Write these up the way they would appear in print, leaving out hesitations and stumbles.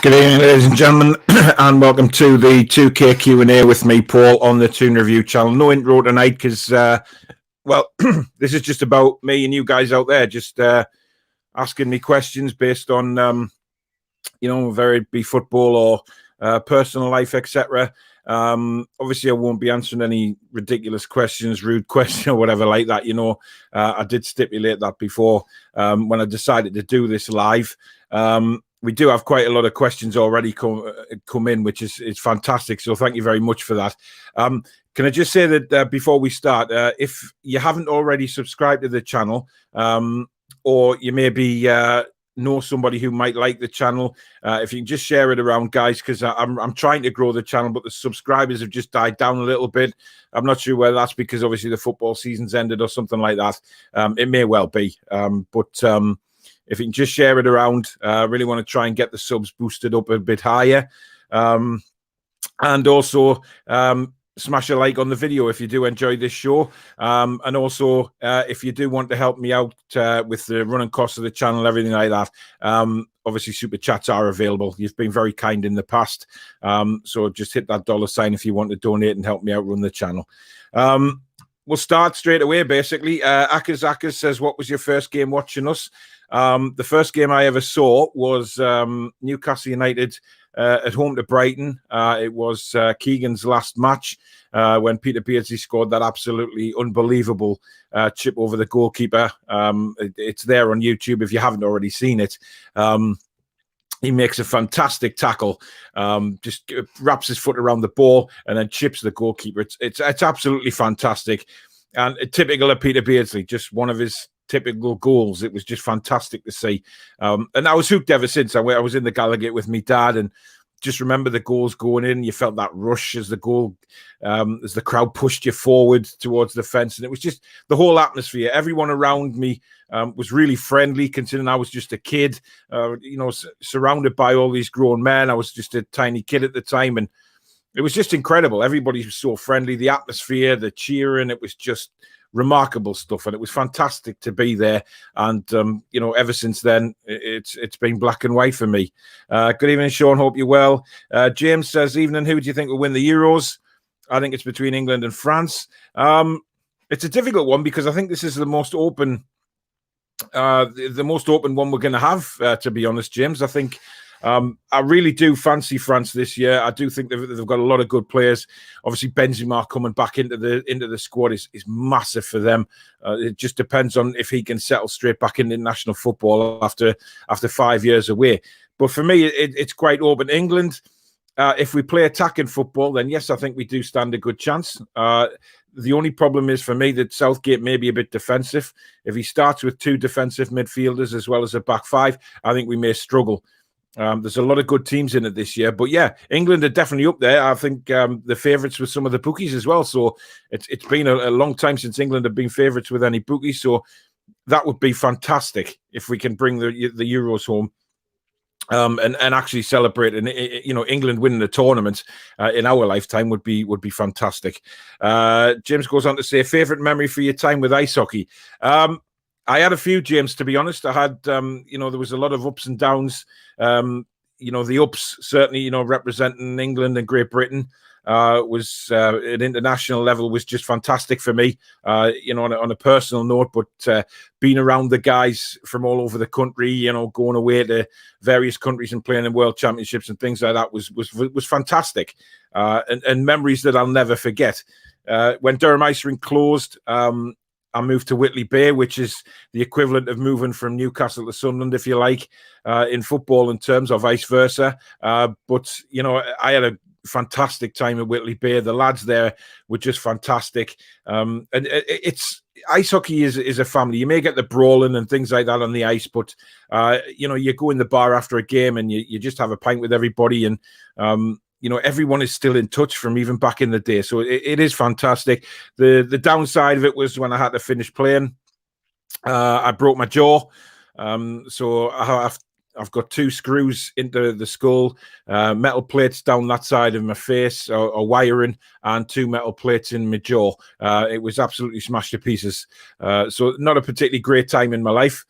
Good evening, ladies and gentlemen, and welcome to the 2K Q&A with me, Paul, on the Toon Review channel. No intro tonight because, well, this is just about me and you guys out there, just asking me questions based on, whether it be football or personal life, etc. Obviously, I won't be answering any ridiculous questions, rude questions, or whatever like that. I did stipulate that before when I decided to do this live. We do have quite a lot of questions already come in, which is fantastic. So thank you very much for that. Can I just say that before we start, if you haven't already subscribed to the channel, or you maybe know somebody who might like the channel, if you can just share it around, guys, because I'm trying to grow the channel, but the subscribers have just died down a little bit. I'm not sure whether that's because obviously the football season's ended or something like that. It may well be, but if you can just share it around, I really want to try and get the subs boosted up a bit higher. And also smash a like on the video if you do enjoy this show. And also, if you do want to help me out with the running costs of the channel, everything like that, obviously super chats are available. You've been very kind in the past. So just hit that $ if you want to donate and help me out run the channel. We'll start straight away, basically. Akaz says, what was your first game watching us? The first game I ever saw was Newcastle United at home to Brighton. It was Keegan's last match when Peter Beardsley scored that absolutely unbelievable chip over the goalkeeper. It's there on YouTube if you haven't already seen it. He makes a fantastic tackle, just wraps his foot around the ball and then chips the goalkeeper. It's absolutely fantastic. And typical of Peter Beardsley, just one of his typical goals. It was just fantastic to see. And I was hooked ever since. I was in the Gallagher with my dad and just remember the goals going in. You felt that rush as the goal, as the crowd pushed you forward towards the fence. And it was just the whole atmosphere. Everyone around me was really friendly, considering I was just a kid, surrounded by all these grown men. I was just a tiny kid at the time. And it was just incredible. Everybody was so friendly. The atmosphere, the cheering, it was just remarkable stuff, and it was fantastic to be there. And ever since then, it's been black and white for me. Good evening, Sean. Hope you're well. James says, evening. Who do you think will win the Euros? I think it's between England and France. It's a difficult one because I think this is the most open, one we're going to have. To be honest, James, I think. I really do fancy France this year. I do think they've got a lot of good players. Obviously, Benzema coming back into the squad is massive for them. It just depends on if he can settle straight back into international football after 5 years away. But for me, it's quite open. England, if we play attacking football, then yes, I think we do stand a good chance. The only problem is for me that Southgate may be a bit defensive. If he starts with two defensive midfielders as well as a back five, I think we may struggle. There's a lot of good teams in it this year, but yeah, England are definitely up there. I think the favourites with some of the bookies as well. So it's been a long time since England have been favourites with any bookies. So that would be fantastic if we can bring the Euros home and actually celebrate. And England winning the tournament in our lifetime would be fantastic. James goes on to say, favourite memory for your time with ice hockey. I had a few, James, to be honest. I had, there was a lot of ups and downs. The ups certainly, representing England and Great Britain was at international level was just fantastic for me, on a personal note. But being around the guys from all over the country, going away to various countries and playing in world championships and things like that was fantastic. And memories that I'll never forget. When Durham Ice Rink closed, I moved to Whitley Bay, which is the equivalent of moving from Newcastle to Sunderland, if you like, in football in terms of vice versa. But I had a fantastic time at Whitley Bay. The lads there were just fantastic. And it's ice hockey is a family. You may get the brawling and things like that on the ice, but you go in the bar after a game and you just have a pint with everybody, and everyone is still in touch from even back in the day. So it is fantastic. The downside of it was when I had to finish playing, I broke my jaw. So I've got 2 screws into the skull, metal plates down that side of my face, or wiring, and 2 metal plates in my jaw. It was absolutely smashed to pieces. So not a particularly great time in my life.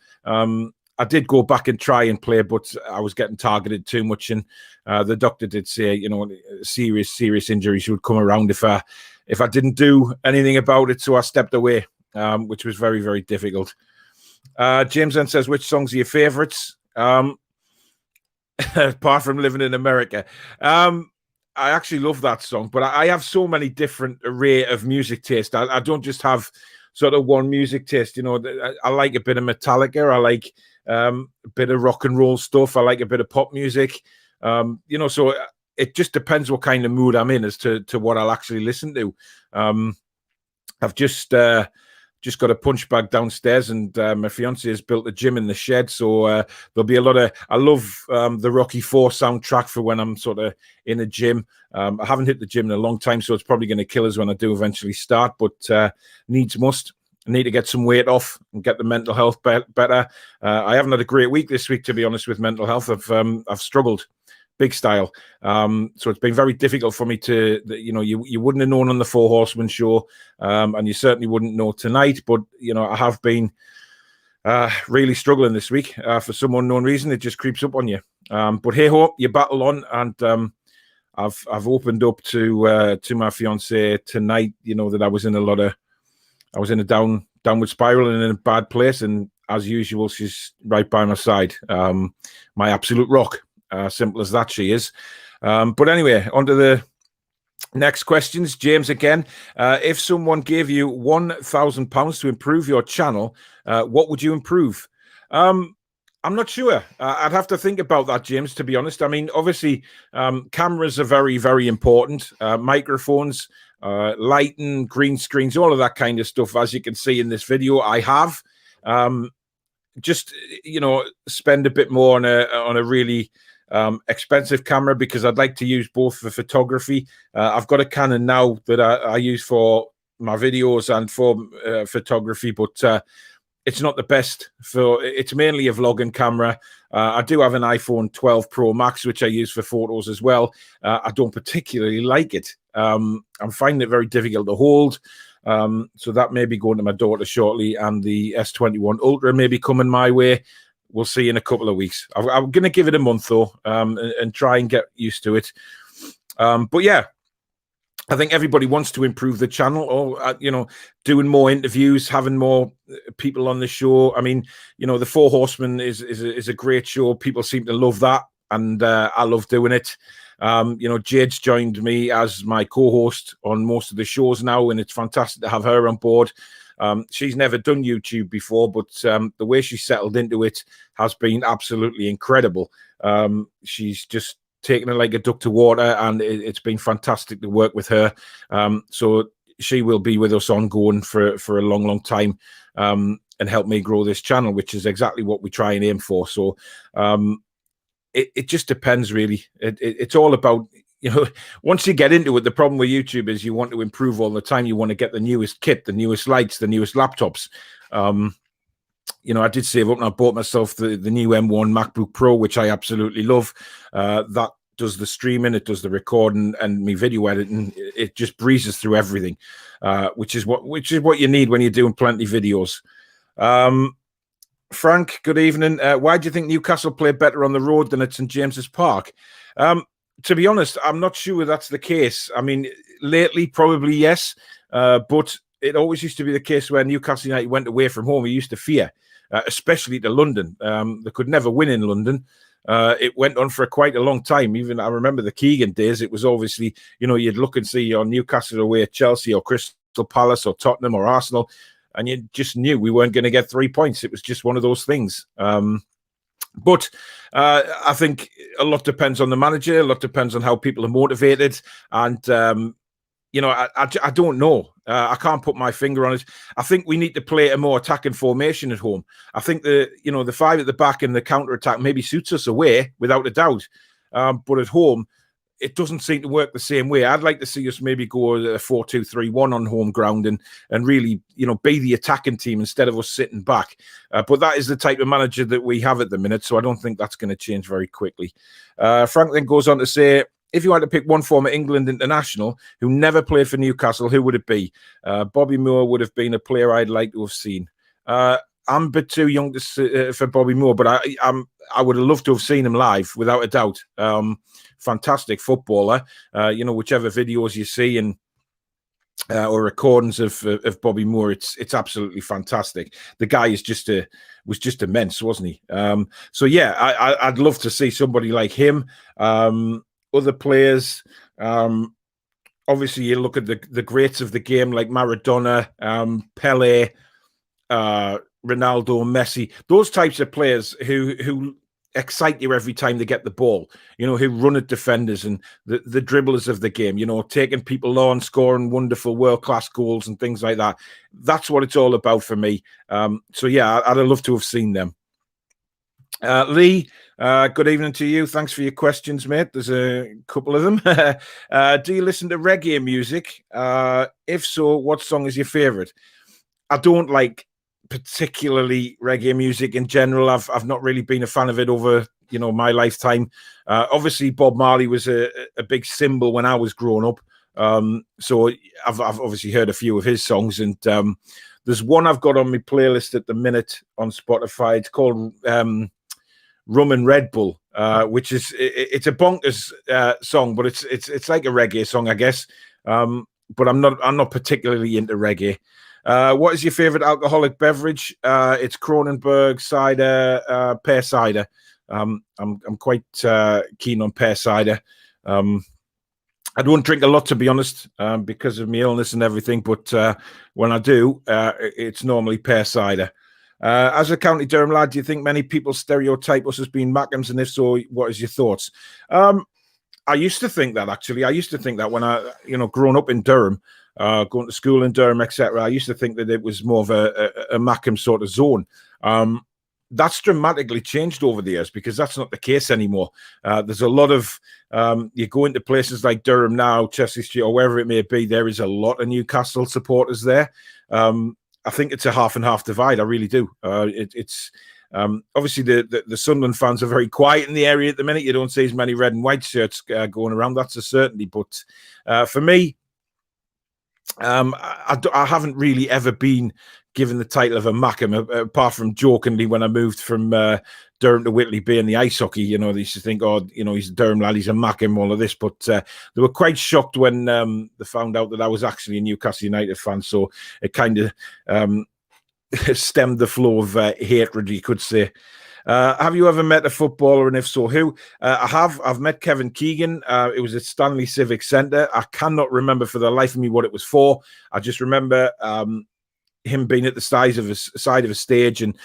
I did go back and try and play, but I was getting targeted too much, and the doctor did say, you know, serious injuries would come around if I didn't do anything about it. So I stepped away, which was very, very difficult. James then says, which songs are your favourites? Apart from Living in America. I actually love that song, but I have so many different array of music taste. I don't just have sort of one music taste. You know, I like a bit of Metallica. I like a bit of rock and roll stuff. I like a bit of pop music. You know, so it just depends what kind of mood I'm in as to what I'll actually listen to. I've just got a punch bag downstairs, and my fiance has built a gym in the shed, so there'll be a lot of. I love the Rocky IV soundtrack for when I'm sort of in a gym. I haven't hit the gym in a long time, so it's probably going to kill us when I do eventually start. But needs must. I need to get some weight off and get the mental health better. I haven't had a great week this week, to be honest, with mental health. I've struggled big style. So it's been very difficult for me to, you know, you wouldn't have known on the Four Horsemen show, and you certainly wouldn't know tonight. But, you know, I have been really struggling this week for some unknown reason. It just creeps up on you. But hey ho, you battle on, and I've opened up to my fiance tonight. You know that I was in a downward spiral and in a bad place, and as usual, she's right by my side. My absolute rock. Simple as that, she is. But anyway, on to the next questions. James again. If someone gave you £1,000 to improve your channel, what would you improve? I'm not sure. I'd have to think about that, James, to be honest. I mean, obviously, cameras are very, very important. Microphones, lighting, green screens, all of that kind of stuff. As you can see in this video, I have just, you know, spend a bit more on a really expensive camera, because I'd like to use both for photography. I've got a Canon now that I use for my videos and for photography, but it's not the best for. It's mainly a vlogging camera. I do have an iPhone 12 Pro Max, which I use for photos as well. I don't particularly like it. I'm finding it very difficult to hold. So that may be going to my daughter shortly, and the S21 Ultra may be coming my way. We'll see in a couple of weeks. I'm going to give it a month, though, and try and get used to it. But yeah, I think everybody wants to improve the channel, or, you know, doing more interviews, having more people on the show. I mean, you know, the Four Horsemen is a great show. People seem to love that, and I love doing it. You know, Jade's joined me as my co-host on most of the shows now, and it's fantastic to have her on board. She's never done YouTube before, but the way she settled into it has been absolutely incredible. She's just taken it like a duck to water, and it's been fantastic to work with her. So she will be with us ongoing for a long, long time, and help me grow this channel, which is exactly what we try and aim for. So it just depends, really. It's all about, you know, once you get into it, the problem with YouTube is you want to improve all the time. You want to get the newest kit, the newest lights, the newest laptops. You know, I did save up and I bought myself the new M1 MacBook Pro, which I absolutely love. That does the streaming, it does the recording and me video editing. It just breezes through everything, which is what you need when you're doing plenty of videos. Frank, good evening. Why do you think Newcastle play better on the road than at St James's Park? To be honest, I'm not sure that's the case. I mean, lately, probably yes, but it always used to be the case where Newcastle United went away from home. We used to fear, especially to London. They could never win in London. It went on for quite a long time. Even I remember the Keegan days. It was obviously, you know, you'd look and see on Newcastle away at Chelsea or Crystal Palace or Tottenham or Arsenal, and you just knew we weren't going to get 3 points. It was just one of those things. But I think a lot depends on the manager. A lot depends on how people are motivated. And, you know, I don't know. I can't put my finger on it. I think we need to play a more attacking formation at home. I think the five at the back and the counter-attack maybe suits us away, without a doubt. But at home, it doesn't seem to work the same way. I'd like to see us maybe go a 4-2-3-1 on home ground and really, you know, be the attacking team instead of us sitting back. But that is the type of manager that we have at the minute, so I don't think that's going to change very quickly. Frank then goes on to say, if you had to pick one former England international who never played for Newcastle, who would it be? Bobby Moore would have been a player I'd like to have seen. I'm a bit too young for Bobby Moore, but I would have loved to have seen him live, without a doubt. Fantastic footballer. Whichever videos you see and or recordings of Bobby Moore, it's absolutely fantastic. The guy was just immense, wasn't he? So yeah, I'd love to see somebody like him. Other players. Obviously, you look at the greats of the game like Maradona, Pele, Ronaldo, Messi, those types of players who excite you every time they get the ball, who run at defenders and the dribblers of the game, taking people on, scoring wonderful world-class goals and things like that. That's what it's all about for me. So yeah, I'd have loved to have seen them. Lee, good evening to you. Thanks for your questions, mate. There's a couple of them. Do you listen to reggae music? If so, what song is your favorite? I don't like particularly reggae music in general. I've not really been a fan of it over my lifetime. Obviously Bob Marley was a big symbol when I was growing up, so I've obviously heard a few of his songs, and there's one I've got on my playlist at the minute on Spotify. It's called Rum and Red Bull, which is it's a bonkers song, but it's like a reggae song, I guess, but I'm not particularly into reggae. What is your favorite alcoholic beverage? It's Kronenberg cider, pear cider. I'm quite keen on pear cider. I don't drink a lot, to be honest, because of my illness and everything. But when I do, it's normally pear cider. As a County Durham lad, do you think many people stereotype us as being Mackems? And if so, what is your thoughts? I used to think that, actually. I used to think that when I, growing up in Durham, going to school in Durham, etc., I used to think that it was more of a Mackem sort of zone. That's dramatically changed over the years, because that's not the case anymore. There's a lot of, you go into places like Durham now, Chelsea Street, or wherever it may be, there is a lot of Newcastle supporters there. I think it's a half and half divide. I really do. It's obviously the Sunderland fans are very quiet in the area at the minute. You don't see as many red and white shirts going around. That's a certainty. But for me, I haven't really ever been given the title of a Mackem, apart from jokingly when I moved from Durham to Whitley Bay in the ice hockey. They used to think, oh, he's a Durham lad, he's a Mackem, all of this. But they were quite shocked when they found out that I was actually a Newcastle United fan. So it kind of stemmed the flow of hatred, you could say. Have you ever met a footballer, and if so, who? I have. I've met Kevin Keegan. It was at Stanley Civic Centre. I cannot remember for the life of me what it was for. I just remember him being at the side of a stage, and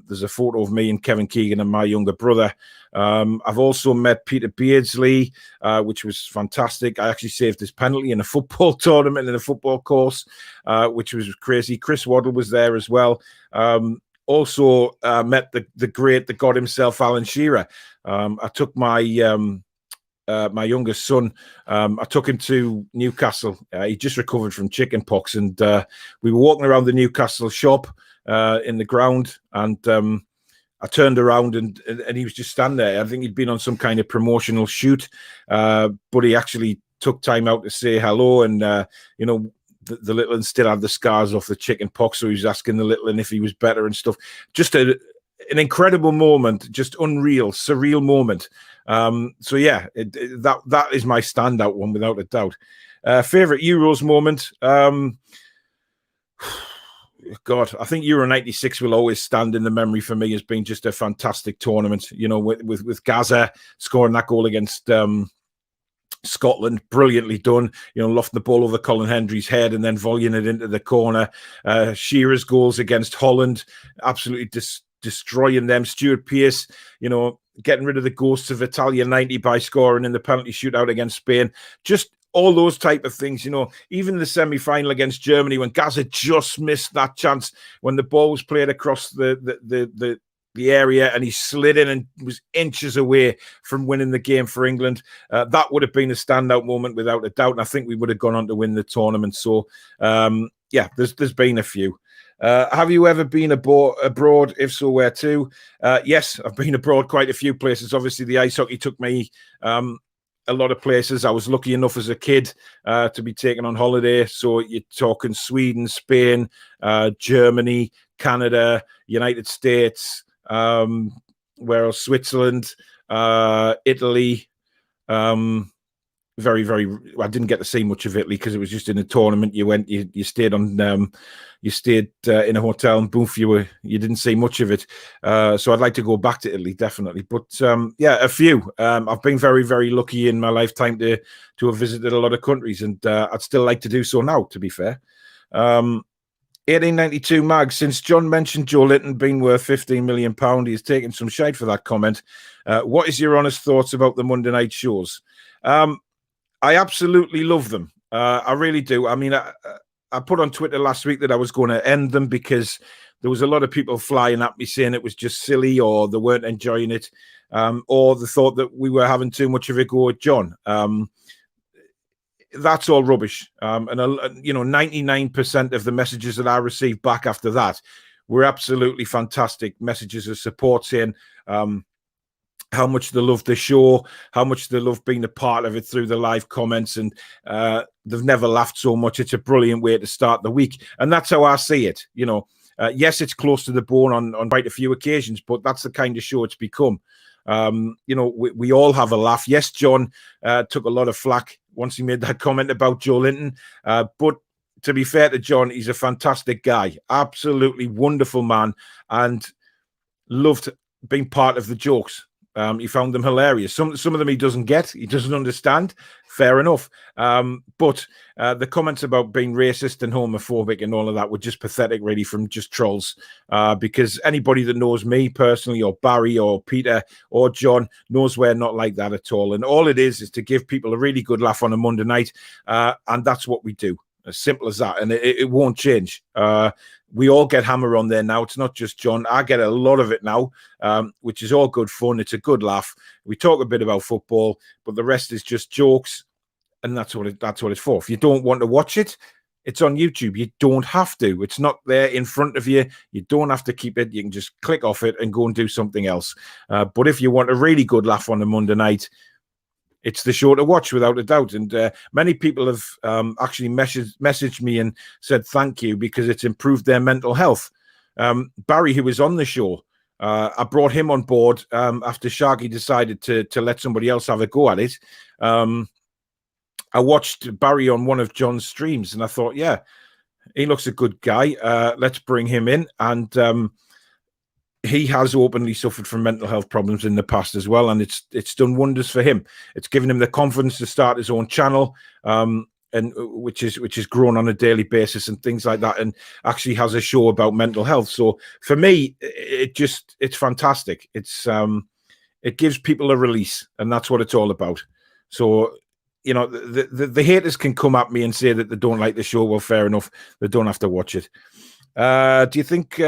there's a photo of me and Kevin Keegan and my younger brother. I've also met Peter Beardsley, which was fantastic. I actually saved his penalty in a football tournament in a football course, which was crazy. Chris Waddle was there as well. Also met the great, the God himself, Alan Shearer. I took my my youngest son, I took him to Newcastle. He just recovered from chicken pox, and we were walking around the Newcastle shop in the ground, and I turned around and he was just standing there. I think he'd been on some kind of promotional shoot, but he actually took time out to say hello, and the little one still had the scars off the chicken pox, so he was asking the little one if he was better and stuff. Just an incredible moment, just unreal, surreal moment. So yeah, that is my standout one without a doubt. Favorite Euros moment. God, I think Euro 96 will always stand in the memory for me as being just a fantastic tournament. With Gaza scoring that goal against Scotland, brilliantly done. Lofting the ball over Colin Hendry's head and then volleying it into the corner. Shearer's goals against Holland, absolutely destroying them. Stuart Pearce, getting rid of the ghosts of Italia 90 by scoring in the penalty shootout against Spain. Just all those type of things, even the semi-final against Germany when Gaza just missed that chance when the ball was played across the area and he slid in and was inches away from winning the game for England. That would have been a standout moment without a doubt, and I think we would have gone on to win the tournament. So, yeah, there's been a few. Have you ever been abroad? If so, where to? Yes, I've been abroad quite a few places. Obviously, the ice hockey took me a lot of places. I was lucky enough as a kid to be taken on holiday. So you're talking Sweden, Spain, Germany, Canada, United States, where else? Switzerland, Italy. Very, very. I didn't get to see much of Italy because it was just in a tournament. You went, you stayed on, you stayed in a hotel, and boof, you didn't see much of it. So I'd like to go back to Italy, definitely. But yeah, a few. I've been very, very lucky in my lifetime to have visited a lot of countries, and I'd still like to do so now. To be fair. 1892 Mag, since John mentioned Joe Linton being worth £15 million, he has taken some shade for that comment. What is your honest thoughts about the Monday night shows? I absolutely love them. I really do. I mean, I put on Twitter last week that I was going to end them because there was a lot of people flying at me saying it was just silly, or they weren't enjoying it, or they thought that we were having too much of a go at John. That's all rubbish. And 99% of the messages that I received back after that were absolutely fantastic messages of support, saying how much they love the show, how much they love being a part of it through the live comments, and they've never laughed so much. It's a brilliant way to start the week, and that's how I see it. Yes, it's close to the bone on quite a few occasions, but that's the kind of show it's become. We all have a laugh. Yes, John took a lot of flack once he made that comment about Joe Linton, but to be fair to John, he's a fantastic guy, absolutely wonderful man, and loved being part of the jokes. He found them hilarious. Some of them he doesn't get, he doesn't understand. Fair enough. But the comments about being racist and homophobic and all of that were just pathetic, really, from just trolls. Because anybody that knows me personally, or Barry, or Peter, or John, knows we're not like that at all. And all it is to give people a really good laugh on a Monday night, and that's what we do. As simple as that, and it won't change. We all get hammer on there now. It's not just John. I get a lot of it now, which is all good fun. It's a good laugh. We talk a bit about football, but the rest is just jokes, and that's what it's for. If you don't want to watch it, it's on YouTube. You don't have to. It's not there in front of you. You don't have to keep it. You can just click off it and go and do something else. But if you want a really good laugh on a Monday night, it's the show to watch, without a doubt. And many people have actually messaged me and said thank you because it's improved their mental health. Barry, who was on the show, I brought him on board after Sharky decided to let somebody else have a go at it. I watched Barry on one of John's streams, and I thought, yeah, he looks a good guy. Let's bring him in. And he has openly suffered from mental health problems in the past as well, and it's done wonders for him. It's given him the confidence to start his own channel, and which is grown on a daily basis and things like that, and actually has a show about mental health. So for me, it's fantastic. It gives people a release, and that's what it's all about. So the haters can come at me and say that they don't like the show. Well, fair enough. They don't have to watch it. Do you think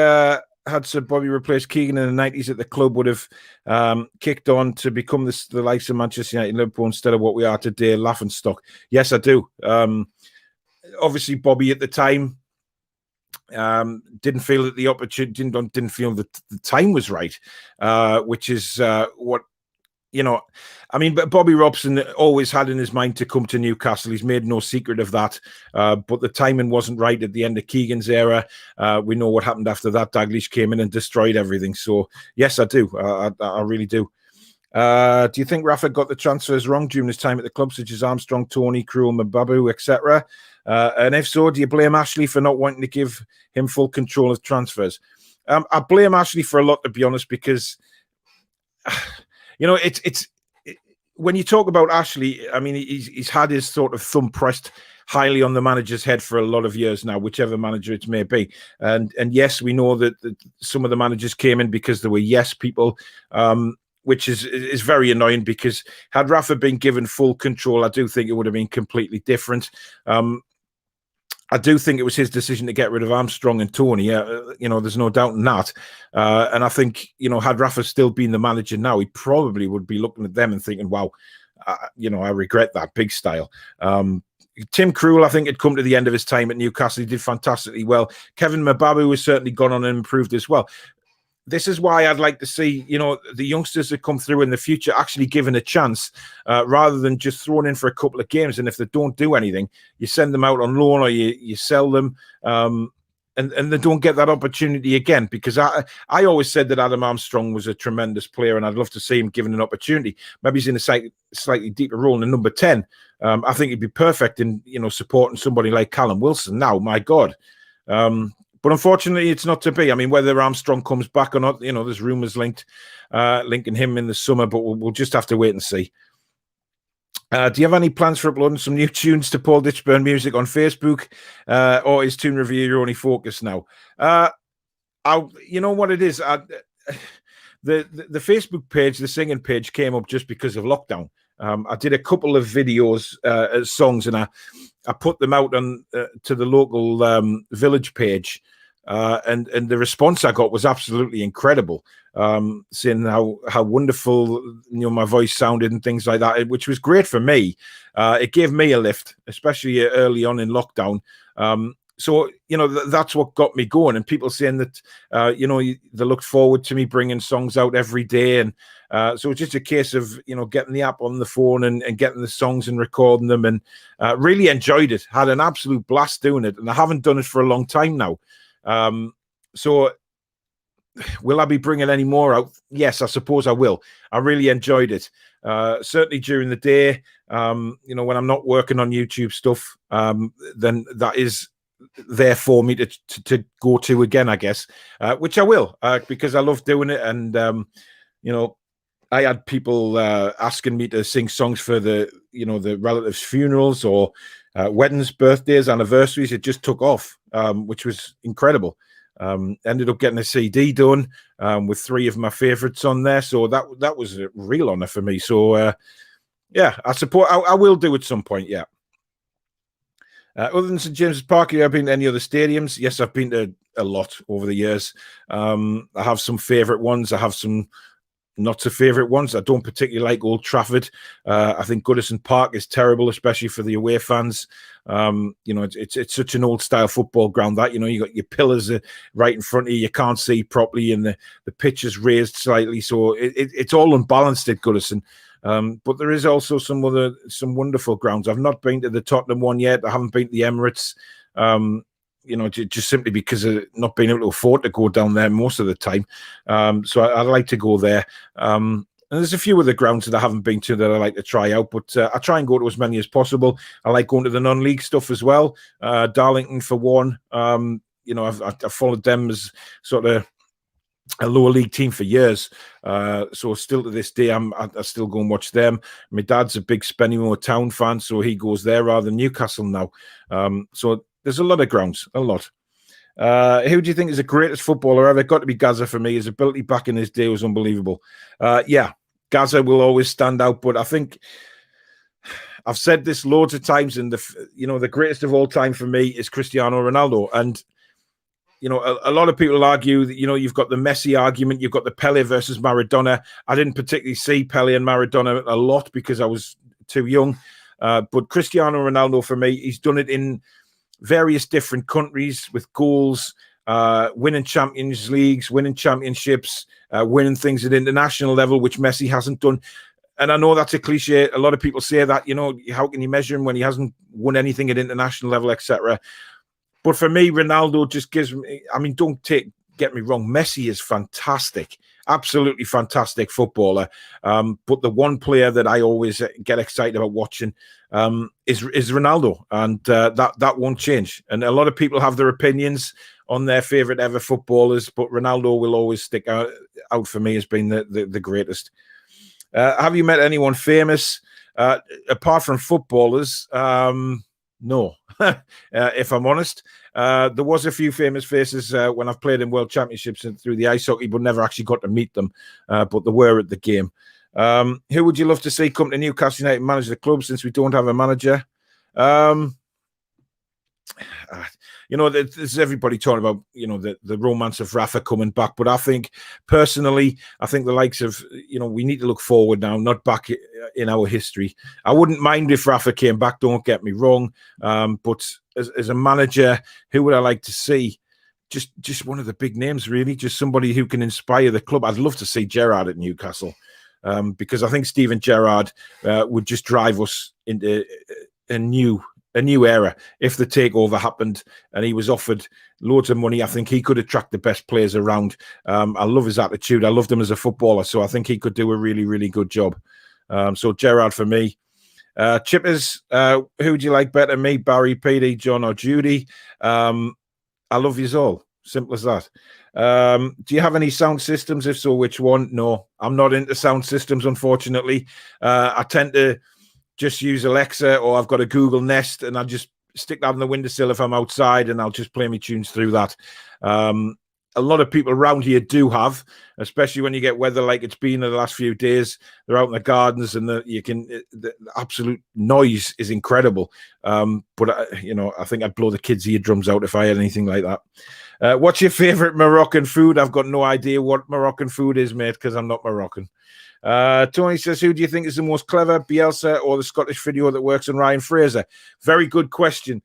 had Sir Bobby replaced Keegan in the 90s that the club would have kicked on to become the likes of Manchester United and Liverpool instead of what we are today, laughing stock? Yes, I do. Obviously, Bobby at the time didn't feel that the opportunity, didn't feel that the time was right, which is what, I mean, but Bobby Robson always had in his mind to come to Newcastle. He's made no secret of that. But the timing wasn't right at the end of Keegan's era. We know what happened after that. Dalglish came in and destroyed everything. So, yes, I do. I really do. Do you think Rafa got the transfers wrong during his time at the club, such as Armstrong, Tony, Krul, Mababu, etc.? And if so, do you blame Ashley for not wanting to give him full control of transfers? I blame Ashley for a lot, to be honest, because... it's when you talk about Ashley, I mean, he's had his sort of thumb pressed highly on the manager's head for a lot of years now, whichever manager it may be. And yes, we know that some of the managers came in because there were yes people, which is very annoying, because had Rafa been given full control, I do think it would have been completely different. I do think it was his decision to get rid of Armstrong and Tony. There's no doubt in that. And I think, had Rafa still been the manager now, he probably would be looking at them and thinking, wow, I regret that, big style. Tim Krul, I think, had come to the end of his time at Newcastle. He did fantastically well. Kevin Mababu has certainly gone on and improved as well. This is why I'd like to see, the youngsters that come through in the future actually given a chance, rather than just thrown in for a couple of games. And if they don't do anything, you send them out on loan or you sell them. and they don't get that opportunity again, because I always said that Adam Armstrong was a tremendous player, and I'd love to see him given an opportunity. Maybe he's in a slightly deeper role in number 10. I think he'd be perfect in, supporting somebody like Callum Wilson now, my God. But unfortunately, it's not to be. I mean, whether Armstrong comes back or not, there's rumours linking him in the summer, but we'll just have to wait and see. Do you have any plans for uploading some new tunes to Paul Ditchburn Music on Facebook, or is Tune Review your only focus now? You know what it is? The Facebook page, the singing page, came up just because of lockdown. I did a couple of videos, songs, and I put them out on to the local village page. And the response I got was absolutely incredible, seeing how wonderful my voice sounded and things like that, which was great for me. It gave me a lift, especially early on in lockdown. So that's what got me going, and people saying that they looked forward to me bringing songs out every day, and so it's just a case of getting the app on the phone and getting the songs and recording them, and really enjoyed it. Had an absolute blast doing it, and I haven't done it for a long time now. So will I be bringing any more out? Yes, I suppose I will. I really enjoyed it. Certainly during the day, when I'm not working on YouTube stuff, then that is there for me to go to again, I guess, which I will, because I love doing it. And, I had people asking me to sing songs for the relatives' funerals or weddings, birthdays, anniversaries. It just took off, which was incredible. Ended up getting a CD done with 3 of my favorites on there, so that was a real honor for me. So yeah, I support. I will do at some point. Yeah. Other than St James's Park, have you been to any other stadiums? Yes, I've been to a lot over the years. I have some favorite ones. I have some not so favorite ones. I don't particularly like Old Trafford. I think Goodison Park is terrible, especially for the away fans. It's such an old style football ground that you got your pillars right in front of you. You can't see properly, and the pitch is raised slightly, so it's all unbalanced at Goodison. But there is also some wonderful grounds. I've not been to the Tottenham one yet. I haven't been to the Emirates. Just simply because of not being able to afford to go down there most of the time. So I'd like to go there. And there's a few other grounds that I haven't been to that I like to try out, but I try and go to as many as possible. I like going to the non-league stuff as well. Darlington for one. I've followed them as sort of a lower league team for years. So still to this day, I still go and watch them. My dad's a big Spennymoor Town fan, so he goes there rather than Newcastle now. So there's a lot of grounds, a lot. Who do you think is the greatest footballer ever? Got to be Gaza for me. His ability back in his day was unbelievable. Yeah, Gaza will always stand out, but I think I've said this loads of times, and the greatest of all time for me is Cristiano Ronaldo. And a lot of people argue that you've got the Messi argument, you've got the Pele versus Maradona. I didn't particularly see Pele and Maradona a lot because I was too young. But Cristiano Ronaldo for me, he's done it in various different countries with goals, winning Champions Leagues, winning championships, winning things at international level, which Messi hasn't done. And I know that's a cliche. A lot of people say that, how can you measure him when he hasn't won anything at international level, etc. But for me, Ronaldo just gives me, get me wrong, Messi is fantastic, absolutely fantastic footballer. But the one player that I always get excited about watching is Ronaldo, and that won't change. And a lot of people have their opinions on their favorite ever footballers, but Ronaldo will always stick out for me as being the greatest. Have you met anyone famous apart from footballers? No, if I'm honest. There was a few famous faces when I've played in World Championships and through the ice hockey, but never actually got to meet them. But they were at the game. Who would you love to see come to Newcastle United and manage the club, since we don't have a manager? There's everybody talking about, the romance of Rafa coming back. But I think, personally, the likes of, we need to look forward now, not back in our history. I wouldn't mind if Rafa came back, don't get me wrong. But as a manager, who would I like to see? Just one of the big names, really. Just somebody who can inspire the club. I'd love to see Gerrard at Newcastle, because I think Steven Gerrard would just drive us into a new a new era. If the takeover happened and he was offered loads of money, I think he could attract the best players around. I love his attitude. I loved him as a footballer, so I think he could do a really, really good job. So Gerrard for me. Chippers, who would you like better, me, Barry, PD, John, or Judy? I love yous all. Simple as that. Do you have any sound systems? If so, which one? No, I'm not into sound systems, unfortunately. I tend to just use Alexa, or I've got a Google Nest, and I just stick that on the windowsill if I'm outside, and I'll just play my tunes through that. A lot of people around here do have, especially when you get weather like it's been in the last few days. They're out in the gardens, and the absolute noise is incredible. But I think I'd blow the kids' eardrums out if I had anything like that. What's your favorite Moroccan food? I've got no idea what Moroccan food is, mate, because I'm not Moroccan. Tony says, who do you think is the most clever, Bielsa or the Scottish physio that works on Ryan Fraser? Very good question.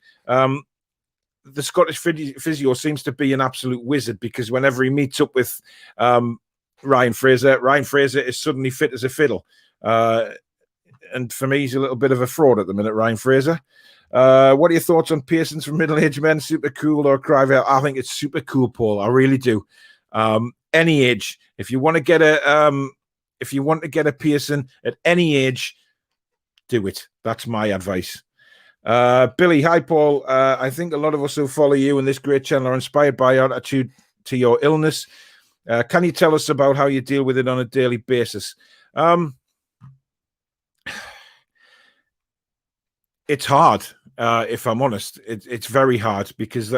The Scottish physio seems to be an absolute wizard, because whenever he meets up with Ryan Fraser is suddenly fit as a fiddle. And for me, he's a little bit of a fraud at the minute, Ryan Fraser. What are your thoughts on Pearsons for middle-aged men? Super cool or Crive? I think it's super cool, Paul. I really do. Any age, if you want to get a Pearson at any age, do it. That's my advice. Billy, hi Paul. I think a lot of us who follow you and this great channel are inspired by your attitude to your illness. Can you tell us about how you deal with it on a daily basis? It's hard, if I'm honest. It's very hard, because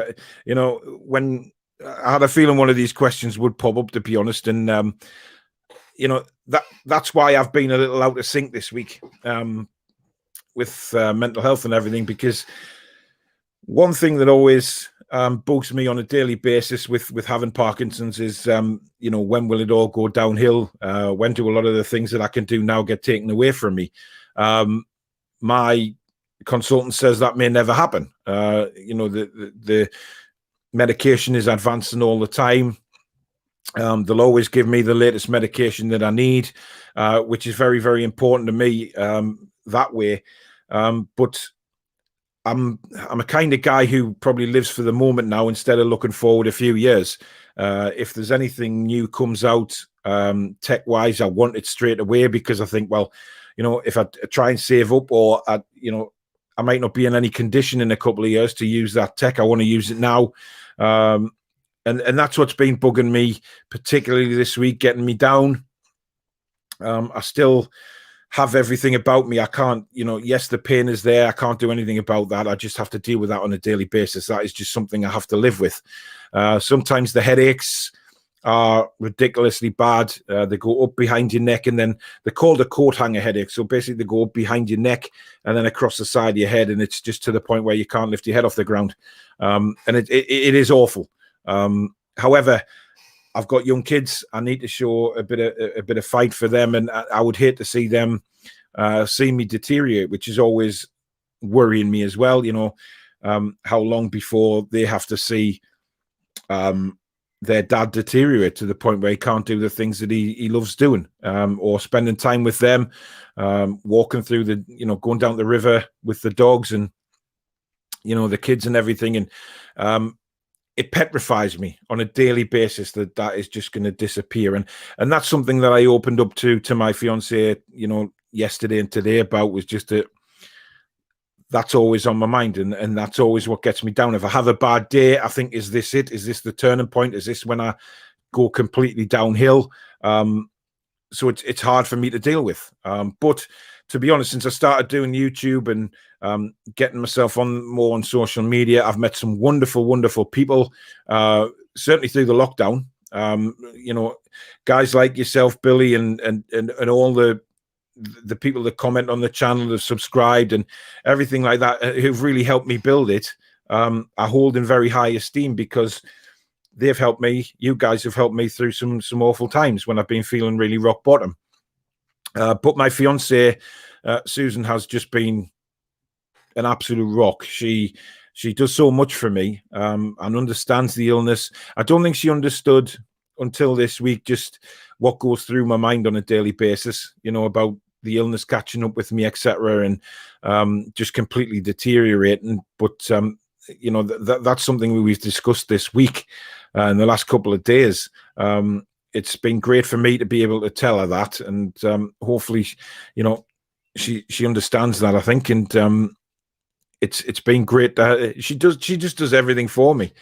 when I had a feeling one of these questions would pop up, to be honest, and that's why I've been a little out of sync this week. With mental health and everything, because one thing that always bugs me on a daily basis with having Parkinson's is, when will it all go downhill? When do a lot of the things that I can do now get taken away from me? My consultant says that may never happen. The medication is advancing all the time. They'll always give me the latest medication that I need, which is very, very important to me that way. But I'm a kind of guy who probably lives for the moment now instead of looking forward a few years. If there's anything new comes out tech-wise, I want it straight away, because I think, well, if I try and save up, or I might not be in any condition in a couple of years to use that tech, I want to use it now. And that's what's been bugging me, particularly this week, getting me down. I still have everything about me. I can't, yes, the pain is there. I can't do anything about that. I just have to deal with that on a daily basis. That is just something I have to live with. Sometimes the headaches are ridiculously bad. They go up behind your neck, and then they're called a coat hanger headache. So basically they go up behind your neck and then across the side of your head, and it's just to the point where you can't lift your head off the ground. And it is awful. However, I've got young kids. I need to show a bit of fight for them, and I would hate to see them see me deteriorate, which is always worrying me as well. How long before they have to see their dad deteriorate to the point where he can't do the things that he loves doing, or spending time with them, walking through going down the river with the dogs and the kids and everything, and it petrifies me on a daily basis that is just going to disappear. And that's something that I opened up to my fiance, yesterday and today about, was just that that's always on my mind. And that's always what gets me down. If I have a bad day, I think, is this it? Is this the turning point? Is this when I go completely downhill? So it's hard for me to deal with. But to be honest, since I started doing YouTube and getting myself more on social media, I've met some wonderful, wonderful people, certainly through the lockdown. Guys like yourself, Billy, and all the people that comment on the channel, that subscribed and everything like that, who've really helped me build it, I hold in very high esteem, because they've helped me. You guys have helped me through some awful times when I've been feeling really rock bottom. But my fiance, Susan, has just been an absolute rock. She does so much for me, and understands the illness. I don't think she understood until this week just what goes through my mind on a daily basis, about the illness catching up with me, etc., and just completely deteriorating. But that's something we've discussed this week in the last couple of days. It's been great for me to be able to tell her that, and hopefully, she understands that, I think, and it's been great. She just does everything for me.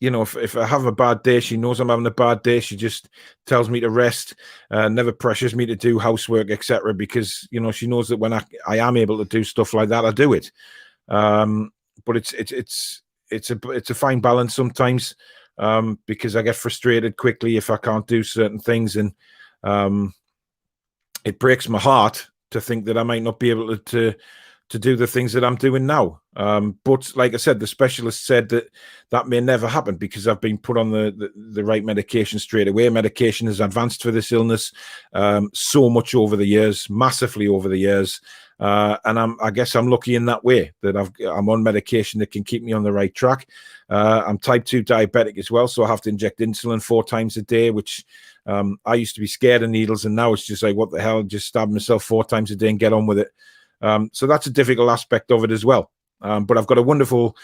If I have a bad day, she knows I'm having a bad day. She just tells me to rest, never pressures me to do housework, etc. Because she knows that when I am able to do stuff like that, I do it. But it's a fine balance sometimes, because I get frustrated quickly if I can't do certain things, and it breaks my heart to think that I might not be able to do the things that I'm doing now. But like I said, the specialist said that may never happen because I've been put on the right medication straight away. Medication has advanced for this illness so much over the years, massively over the years. And I guess I'm lucky in that way that I'm on medication that can keep me on the right track. I'm type 2 diabetic as well, so I have to inject insulin 4 times a day, which I used to be scared of needles, and now it's just like, what the hell, just stab myself 4 times a day and get on with it. So that's a difficult aspect of it as well. But I've got a wonderful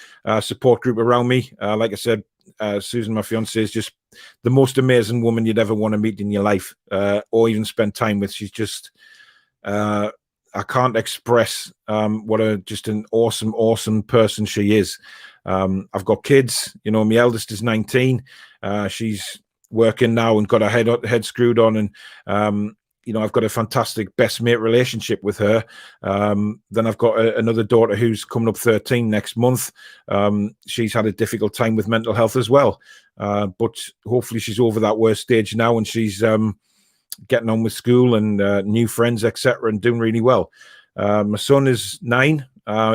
support group around me. Like I said, Susan, my fiance, is just the most amazing woman you'd ever want to meet in your life, or even spend time with. She's just, I can't express what just an awesome person she is. I've got kids. My eldest is 19. She's working now and got her head screwed on, and I've got a fantastic best mate relationship with her. Then I've got another daughter who's coming up 13 next month. She's had a difficult time with mental health as well. But hopefully she's over that worst stage now, and she's getting on with school and new friends, etc., and doing really well. My son is 9.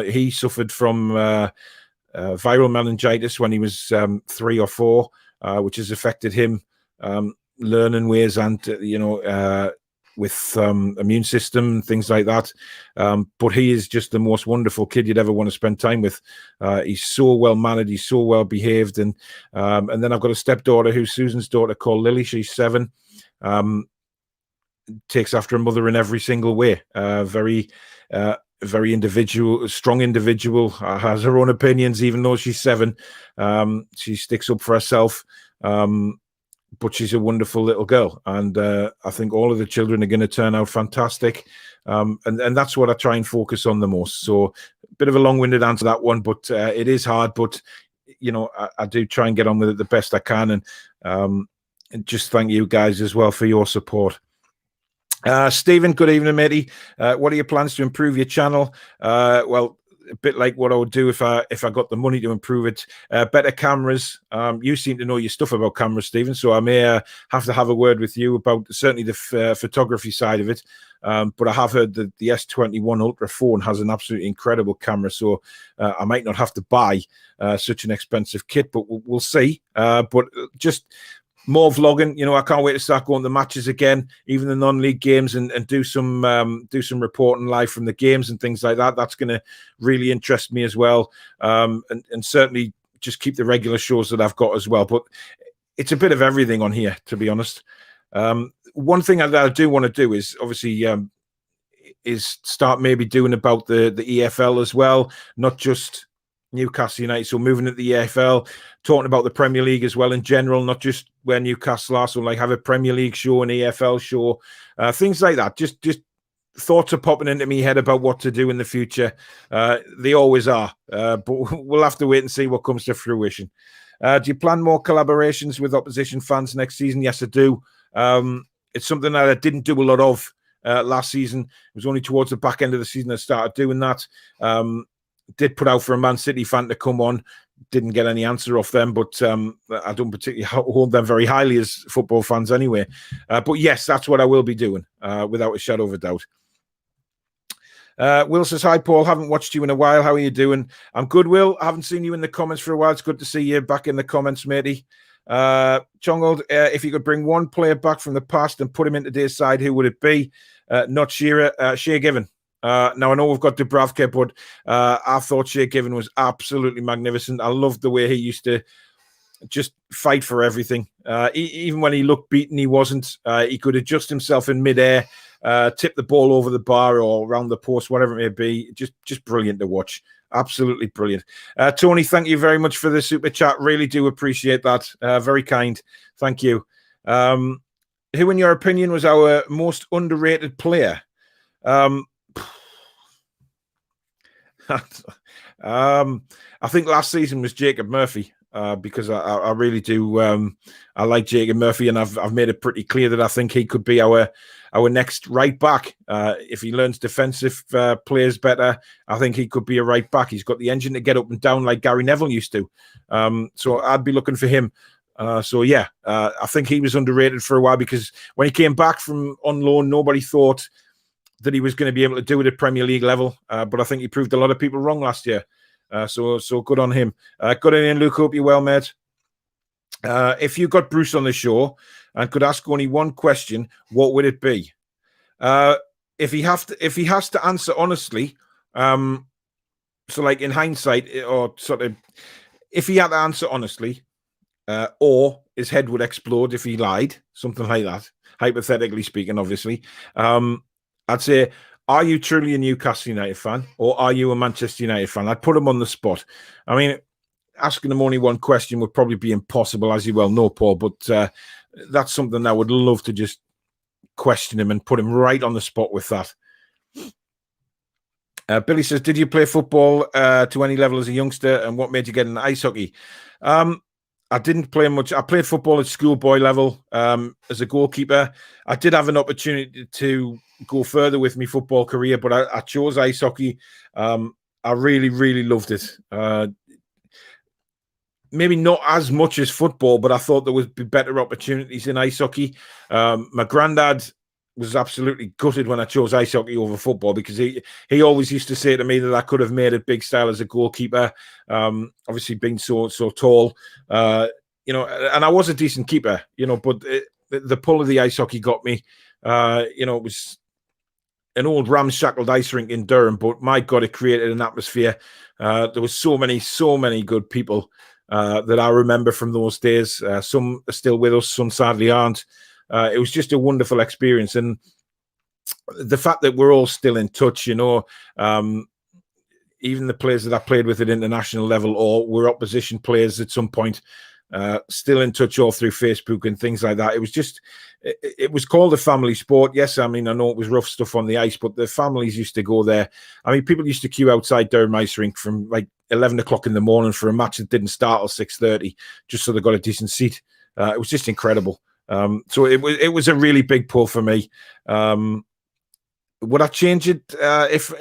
He suffered from viral meningitis when he was 3 or 4, which has affected him learning ways and, with immune system and things like that. But he is just the most wonderful kid you'd ever want to spend time with. He's so well mannered, he's so well behaved, and then I've got a stepdaughter who's Susan's daughter called Lily. She's 7. Takes after her mother in every single way. Very individual, strong individual. Has her own opinions, even though she's 7. She sticks up for herself. But she's a wonderful little girl, and I think all of the children are going to turn out fantastic, and that's what I try and focus on the most. So a bit of a long-winded answer to that one, but it is hard, but I do try and get on with it the best I can, and just thank you guys as well for your support. Stephen, good evening, matey. What are your plans to improve your channel? Well, a bit like what I would do if I got the money to improve it. Better cameras. You seem to know your stuff about cameras, Stephen, so I may have to have a word with you about certainly the photography side of it. But I have heard that the S21 Ultra phone has an absolutely incredible camera, so I might not have to buy such an expensive kit, but we'll see. But just more vlogging. I can't wait to start going to matches again, even the non-league games, and do some reporting live from the games and things like that. That's going to really interest me as well, and certainly just keep the regular shows that I've got as well. But it's a bit of everything on here, to be honest. One thing that I do want to do is obviously is start maybe doing about the EFL as well, not just Newcastle United. So moving to the EFL, talking about the Premier League as well in general, not just where Newcastle are. So like have a Premier League show, an EFL show, things like that. Just thoughts are popping into my head about what to do in the future. They always are, but we'll have to wait and see what comes to fruition. Do you plan more collaborations with opposition fans next season? Yes, I do. It's something that I didn't do a lot of last season. It was only towards the back end of the season I started doing that. Did put out for a Man City fan to come on. Didn't get any answer off them, but I don't particularly hold them very highly as football fans anyway. But yes, that's what I will be doing, without a shadow of a doubt. Will says, hi, Paul. Haven't watched you in a while. How are you doing? I'm good, Will. I haven't seen you in the comments for a while. It's good to see you back in the comments, matey. Chongold, if you could bring one player back from the past and put him in today's side, who would it be? Not Shearer, Shea Given. Now, I know we've got Dubravka, but I thought Shea Given was absolutely magnificent. I loved the way he used to just fight for everything. Even when he looked beaten, he wasn't. He could adjust himself in midair. tip the ball over the bar or around the post, whatever it may be. Just brilliant to watch. Absolutely brilliant. Tony, thank you very much for the super chat. Really do appreciate that. Very kind. Thank you. Who, in your opinion, was our most underrated player? I think last season was Jacob Murphy, because I really do. I like Jacob Murphy, and I've made it pretty clear that I think he could be our next right back. If he learns defensive players better, I think he could be a right back. He's got the engine to get up and down like Gary Neville used to. So I'd be looking for him. I think he was underrated for a while, because when he came back from on loan, nobody thought that he was going to be able to do it at Premier League level. But I think he proved a lot of people wrong last year. So good on him. Good on you, Luke. Hope you're well, mate. If you got Bruce on the show and could ask only one question, what would it be? If he has to answer honestly, so like in hindsight, or sort of, if he had to answer honestly, or his head would explode if he lied, something like that, hypothetically speaking, obviously, I'd say, are you truly a Newcastle United fan, or are you a Manchester United fan? I'd put him on the spot. I mean, asking him only one question would probably be impossible, as you well know, Paul, but that's something I would love to just question him and put him right on the spot with that. Billy says, did you play football to any level as a youngster, and what made you get into ice hockey? I didn't play much. I played football at schoolboy level as a goalkeeper. I did have an opportunity to go further with my football career, but I chose ice hockey. I really, really loved it. Maybe not as much as football, but I thought there would be better opportunities in ice hockey. My granddad was absolutely gutted when I chose ice hockey over football, because he always used to say to me that I could have made it big style as a goalkeeper. Obviously being so tall, and I was a decent keeper, but the pull of the ice hockey got me. It was an old ramshackled ice rink in Durham, but my God, it created an atmosphere. There was so many good people that I remember from those days. Some are still with us, some sadly aren't. It was just a wonderful experience, and the fact that we're all still in touch, even the players that I played with at international level, or were opposition players at some point, still in touch all through Facebook and things like that. It was just, it was called a family sport. Yes, I mean, I know it was rough stuff on the ice, but the families used to go there. I mean, people used to queue outside Durham Ice Rink from like 11 o'clock in the morning for a match that didn't start till 6:30, just so they got a decent seat. It was just incredible. So it was a really big pull for me. Would I change it? If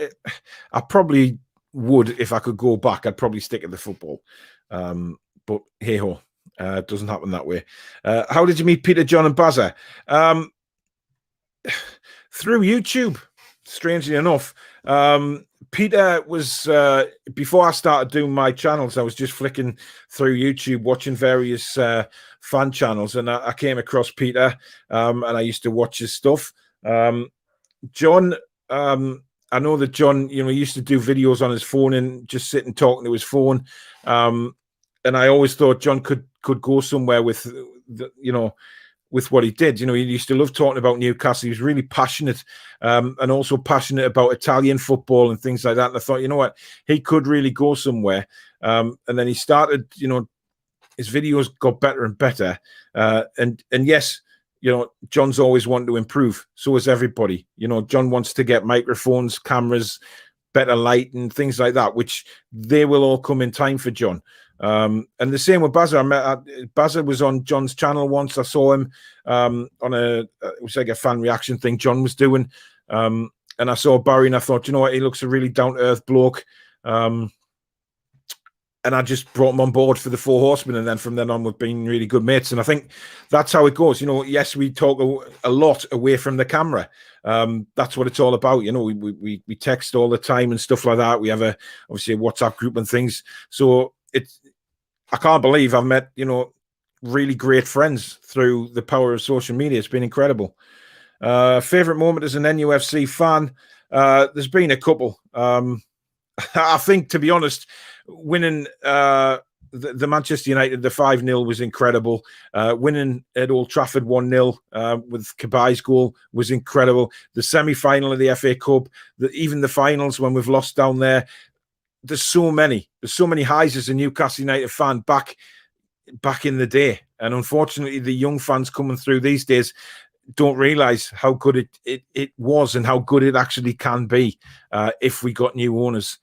I probably would, if I could go back, I'd probably stick at the football. But hey ho, it doesn't happen that way. How did you meet Peter, John, and Bazza? Through YouTube, strangely enough. Peter was, before I started doing my channels, I was just flicking through YouTube, watching various fan channels, and I came across Peter, and I used to watch his stuff. John, I know that John, he used to do videos on his phone and just sit and talking to his phone. And I always thought John could go somewhere with, with what he did. He used to love talking about Newcastle. He was really passionate, and also passionate about Italian football and things like that. And I thought, you know what, he could really go somewhere. And then he started, his videos got better and better. And yes, John's always wanted to improve. So is everybody. John wants to get microphones, cameras, better light and things like that, which they will all come in time for John. And the same with Bazza. Bazza was on John's channel once. I saw him on it was like a fan reaction thing John was doing. And I saw Barry and I thought, you know what, he looks a really down-to-earth bloke. And I just brought him on board for the Four Horsemen, and then from then on we've been really good mates. And I think that's how it goes. Yes, we talk a lot away from the camera. That's what it's all about. We text all the time and stuff like that. We have obviously a WhatsApp group and things. So I can't believe I've met, really great friends through the power of social media. It's been incredible. Favorite moment as an NUFC fan? There's been a couple. I think, to be honest, winning the Manchester United, the 5-0 was incredible. Winning at Old Trafford 1-0 with Kabai's goal was incredible. The semi-final of the FA Cup, even the finals when we've lost down there. There's so many highs as a Newcastle United fan back in the day. And unfortunately, the young fans coming through these days don't realise how good it was and how good it actually can be if we got new owners.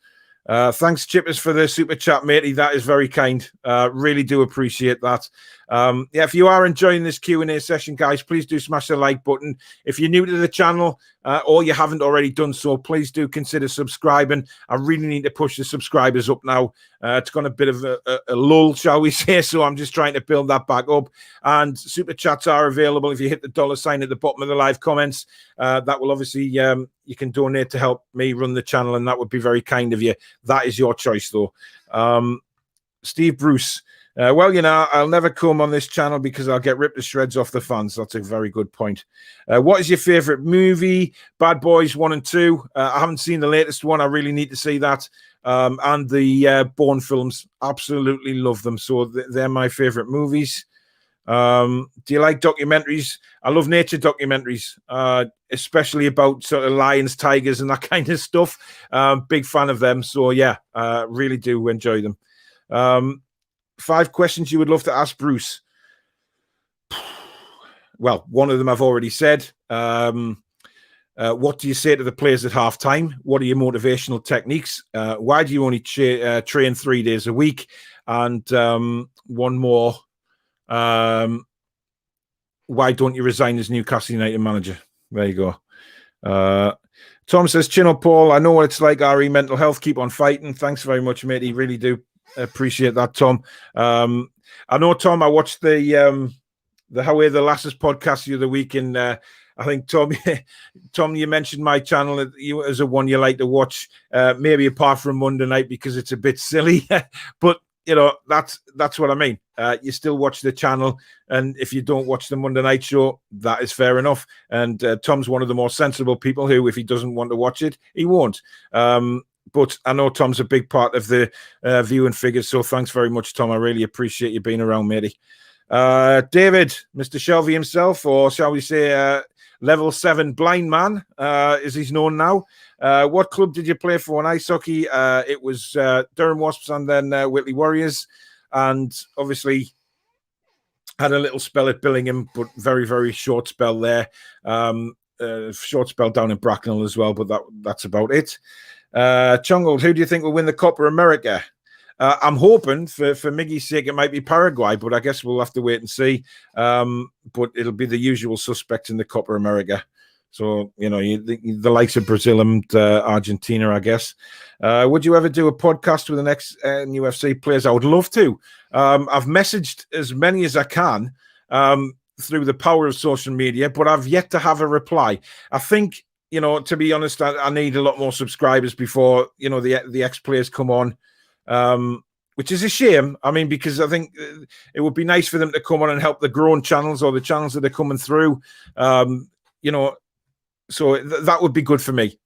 Thanks, Chippers, for the super chat, matey. That is very kind. Really do appreciate that. If you are enjoying this Q&A session, guys, please do smash the like button. If you're new to the channel or you haven't already done so, please do consider subscribing. I really need to push the subscribers up now. It's gone a bit of a lull, shall we say, so I'm just trying to build that back up. And super chats are available if you hit the $ at the bottom of the live comments. That will obviously, you can donate to help me run the channel, and that would be very kind of you. That is your choice, though. Steve Bruce. Well, I'll never come on this channel because I'll get ripped to shreds off the fans. That's a very good point. What is your favourite movie? Bad Boys 1 and 2. I haven't seen the latest one. I really need to see that. And the Bourne films. Absolutely love them. So they're my favourite movies. Do you like documentaries? I love nature documentaries, especially about sort of lions, tigers, and that kind of stuff. Big fan of them. So, yeah, really do enjoy them. 5 questions you would love to ask Bruce. Well, one of them I've already said. What do you say to the players at halftime? What are your motivational techniques? Why do you only train 3 days a week? And one more. Why don't you resign as Newcastle United manager? There you go. Tom says, chin up, Paul. I know what it's like, RE mental health. Keep on fighting. Thanks very much, matey. Really do appreciate that, Tom. I know, Tom, I watched the How Are the Lasses podcast the other week, and I think, Tom, you mentioned my channel as a one you like to watch, maybe apart from Monday night because it's a bit silly, but that's what I mean. You still watch the channel, and if you don't watch the Monday night show, that is fair enough. And Tom's one of the more sensible people who, if he doesn't want to watch it, he won't. But I know Tom's a big part of the viewing figures, so thanks very much, Tom. I really appreciate you being around, matey. David, Mr. Shelby himself, or shall we say level 7 blind man, as he's known now. What club did you play for in ice hockey? It was Durham Wasps and then Whitley Warriors, and obviously had a little spell at Billingham, but very, very short spell there. Short spell down in Bracknell as well, but that's about it. Chungold, who do you think will win the Copa America? I'm hoping for Miggy's sake it might be Paraguay, but I guess we'll have to wait and see. But it'll be the usual suspects in the Copa America. So, the likes of Brazil and Argentina, I guess. Would you ever do a podcast with the next UFC players? I would love to. I've messaged as many as I can through the power of social media, but I've yet to have a reply. I think, to be honest, I need a lot more subscribers before, the ex-players come on, which is a shame. I mean, because I think it would be nice for them to come on and help the growing channels or the channels that are coming through, so that would be good for me.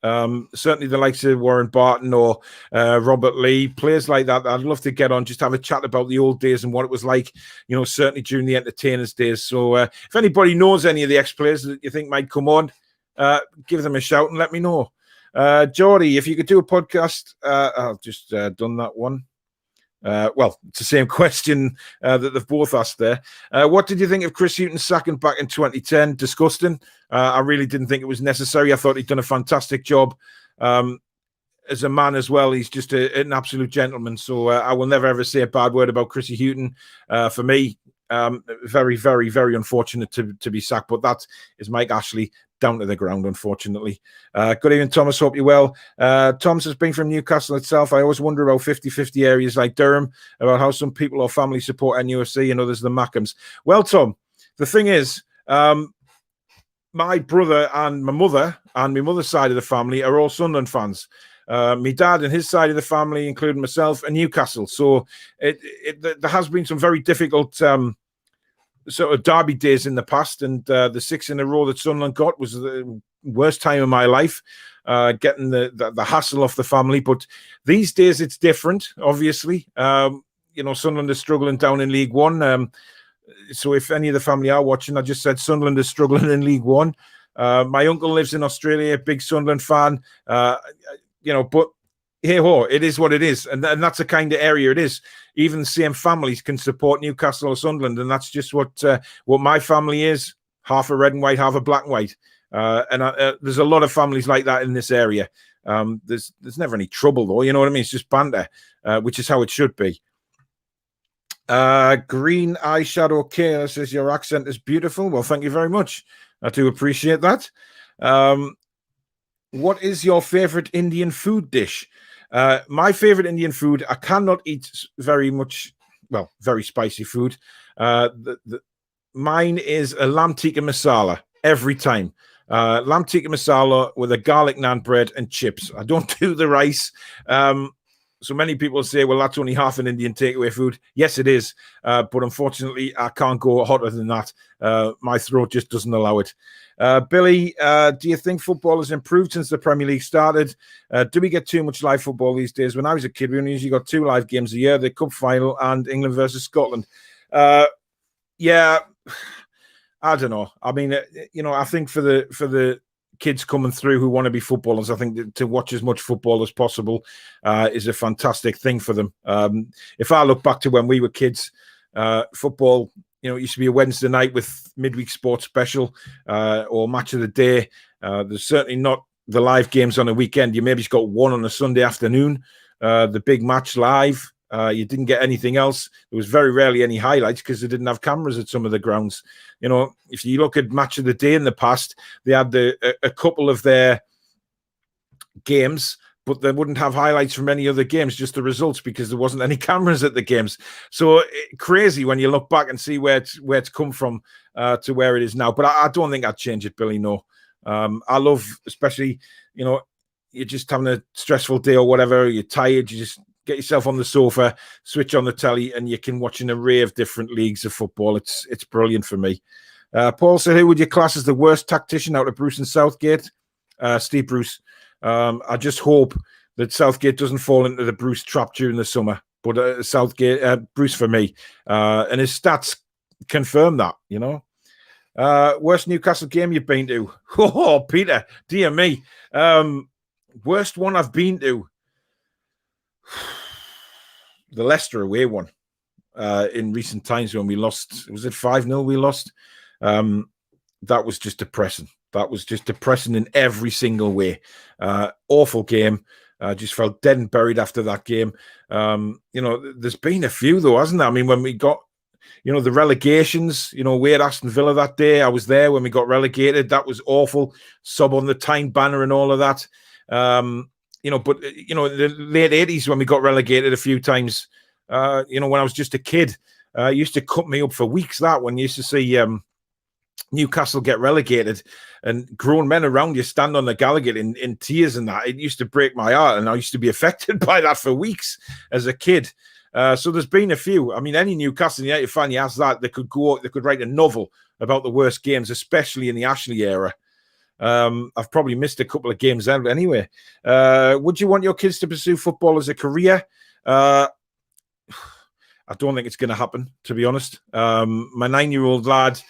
Certainly the likes of Warren Barton or Robert Lee, players like that. I'd love to get on, just have a chat about the old days and what it was like, certainly during the entertainers' days. So if anybody knows any of the ex-players that you think might come on, give them a shout and let me know. Geordie, if you could do a podcast, I've just done that one. Well, it's the same question that they've both asked there. What did you think of Chris Hughton's sacking back in 2010? Disgusting. I really didn't think it was necessary. I thought he'd done a fantastic job. As a man as well, he's just an absolute gentleman. So I will never, ever say a bad word about Chrissy Hughton. For me, very, very, very unfortunate to be sacked. But that is Mike Ashley down to the ground, unfortunately. Good evening, Thomas. Hope you're well. Thomas has been from Newcastle itself. I always wonder about 50-50 areas like Durham, about how some people or family support NUFC and others the Mackhams. Well, Tom, the thing is, my brother and my mother's side of the family are all Sunderland fans. My dad and his side of the family, including myself, are Newcastle. So there has been some very difficult sort of derby days in the past, and the 6 in a row that Sunderland got was the worst time of my life, getting the hassle off the family. But these days it's different, obviously. Sunderland is struggling down in League One. So if any of the family are watching, I just said Sunderland is struggling in League One. My uncle lives in Australia, big Sunderland fan. But hey ho, it is what it is, and that's the kind of area it is. Even the same families can support Newcastle or Sunderland, and that's just what my family is: half a red and white, half a black and white. There's a lot of families like that in this area. There's never any trouble though, you know what I mean? It's just banter, which is how it should be. Green eyeshadow Kayla says your accent is beautiful. Well, thank you very much. I do appreciate that. What is your favorite Indian food dish? My favorite Indian food, I cannot eat very spicy food. Mine is a lamb tikka masala every time. Lamb tikka masala with a garlic naan bread and chips. I don't do the rice. So many people say, well, that's only half an Indian takeaway food. Yes, it is. But unfortunately, I can't go hotter than that. My throat just doesn't allow it. Billy, do you think football has improved since the Premier League started? Do we get too much live football these days? When I was a kid, we only usually got 2 live games a year, the Cup final and England versus Scotland. Yeah, I don't know. I mean, I think for the kids coming through who want to be footballers, I think to watch as much football as possible is a fantastic thing for them. If I look back to when we were kids, football, it used to be a Wednesday night with midweek sports special or match of the day. There's certainly not the live games on a weekend. You maybe just got one on a Sunday afternoon, the big match live. You didn't get anything else. There was very rarely any highlights because they didn't have cameras at some of the grounds. If you look at match of the day in the past, they had a couple of their games, but they wouldn't have highlights from any other games, just the results, because there wasn't any cameras at the games. So crazy when you look back and see where it's come from to where it is now. But I don't think I'd change it, Billy. No, I love, especially you're just having a stressful day or whatever. You're tired. You just get yourself on the sofa, switch on the telly, and you can watch an array of different leagues of football. It's brilliant for me. Paul said, who would you class as the worst tactician out of Bruce and Southgate? Steve Bruce. I just hope that Southgate doesn't fall into the Bruce trap during the summer. But Bruce for me. And his stats confirm that, Worst Newcastle game you've been to? Oh, Peter, dear me. Worst one I've been to? The Leicester away one in recent times when we lost. Was it 5-0 we lost? That was just depressing. That was just depressing in every single way. Awful game. Just felt dead and buried after that game. There's been a few though, hasn't there? I mean, when we got, the relegations, we had Aston Villa that day. I was there when we got relegated. That was awful. Sub on the Tyne banner and all of that. But the late 80s when we got relegated a few times, when I was just a kid, used to cut me up for weeks that when you used to see Newcastle get relegated and grown men around you stand on the Gallagher in tears and that. It used to break my heart, and I used to be affected by that for weeks as a kid. So there's been a few. I mean, any Newcastle United fan you ask that, they could write a novel about the worst games, especially in the Ashley era. I've probably missed a couple of games then, but anyway. Would you want your kids to pursue football as a career? I don't think it's going to happen, to be honest. My 9-year-old lad,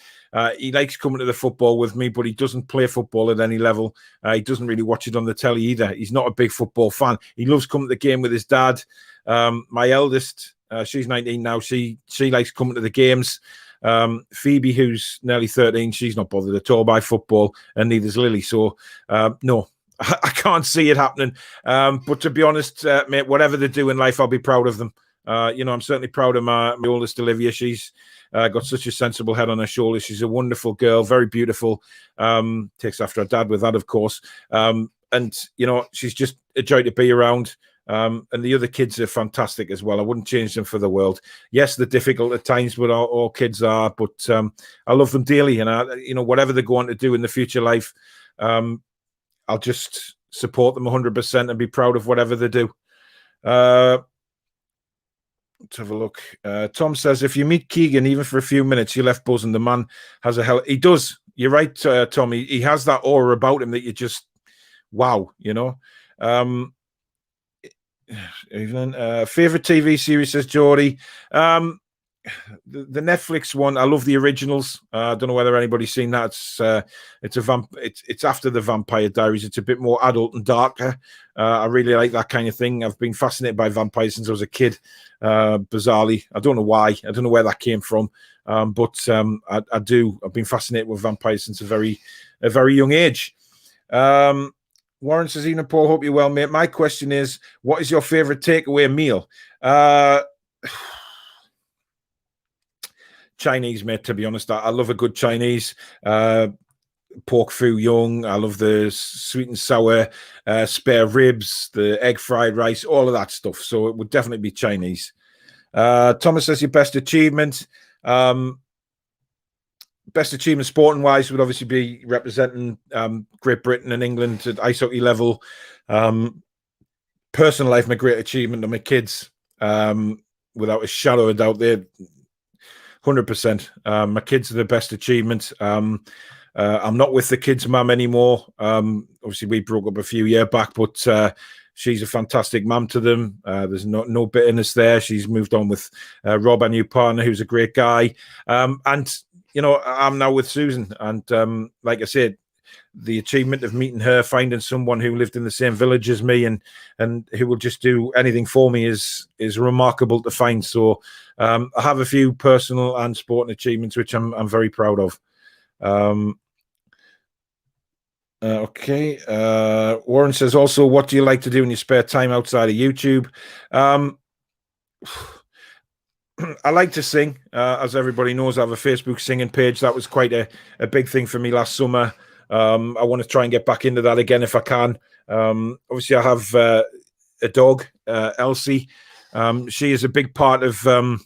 he likes coming to the football with me, but he doesn't play football at any level. He doesn't really watch it on the telly either. He's not a big football fan. He loves coming to the game with his dad. My eldest, she's 19 now. She likes coming to the games. Phoebe, who's nearly 13, she's not bothered at all by football, and neither's Lily. So, no, I can't see it happening. But to be honest, mate, whatever they do in life, I'll be proud of them. I'm certainly proud of my oldest Olivia. She's got such a sensible head on her shoulders. She's a wonderful girl, very beautiful. Takes after her dad with that, of course. And she's just a joy to be around. And the other kids are fantastic as well. I wouldn't change them for the world. Yes, they're difficult at times, but all kids are. But I love them dearly, and whatever they go on to do in the future life, I'll just support them 100% and be proud of whatever they do. Let's have a look. Tom says, if you meet Keegan, even for a few minutes, you left buzzing. The man has a hell. He does. You're right, Tom. He has that aura about him that you just, wow, Evening. Favorite TV series, says Geordie. The Netflix one. I love the originals. I don't know whether anybody's seen that. It's after the Vampire Diaries. It's a bit more adult and darker. I really like that kind of thing. I've been fascinated by vampires since I was a kid. Bizarrely, I don't know why. I don't know where that came from. But I do. I've been fascinated with vampires since a very young age. Warren says, Ian and Paul, hope you're well, mate. My question is, what is your favorite takeaway meal? Chinese, mate, to be honest. I love a good Chinese. Pork foo young. I love the sweet and sour spare ribs, the egg fried rice, all of that stuff. So it would definitely be Chinese. Thomas says, your best achievement. Best achievement sporting wise would obviously be representing Great Britain and England at ice hockey level. Personal life, my great achievement, and my kids, without a shadow of a doubt, they're 100%. My kids are the best achievement. I'm not with the kids' mum anymore. Obviously, we broke up a few years back, but she's a fantastic mum to them. There's no bitterness there. She's moved on with Rob, our new partner, who's a great guy. And you know, I'm now with Susan, and like I said, the achievement of meeting her, finding someone who lived in the same village as me, and who will just do anything for me is remarkable to find. So I have a few personal and sporting achievements which I'm very proud of. Okay. Warren says also, what do you like to do in your spare time outside of YouTube? I like to sing. As everybody knows, I have a Facebook singing page. That was quite a big thing for me last summer. I want to try and get back into that again if I can. Obviously, I have a dog, Elsie. She is a big part of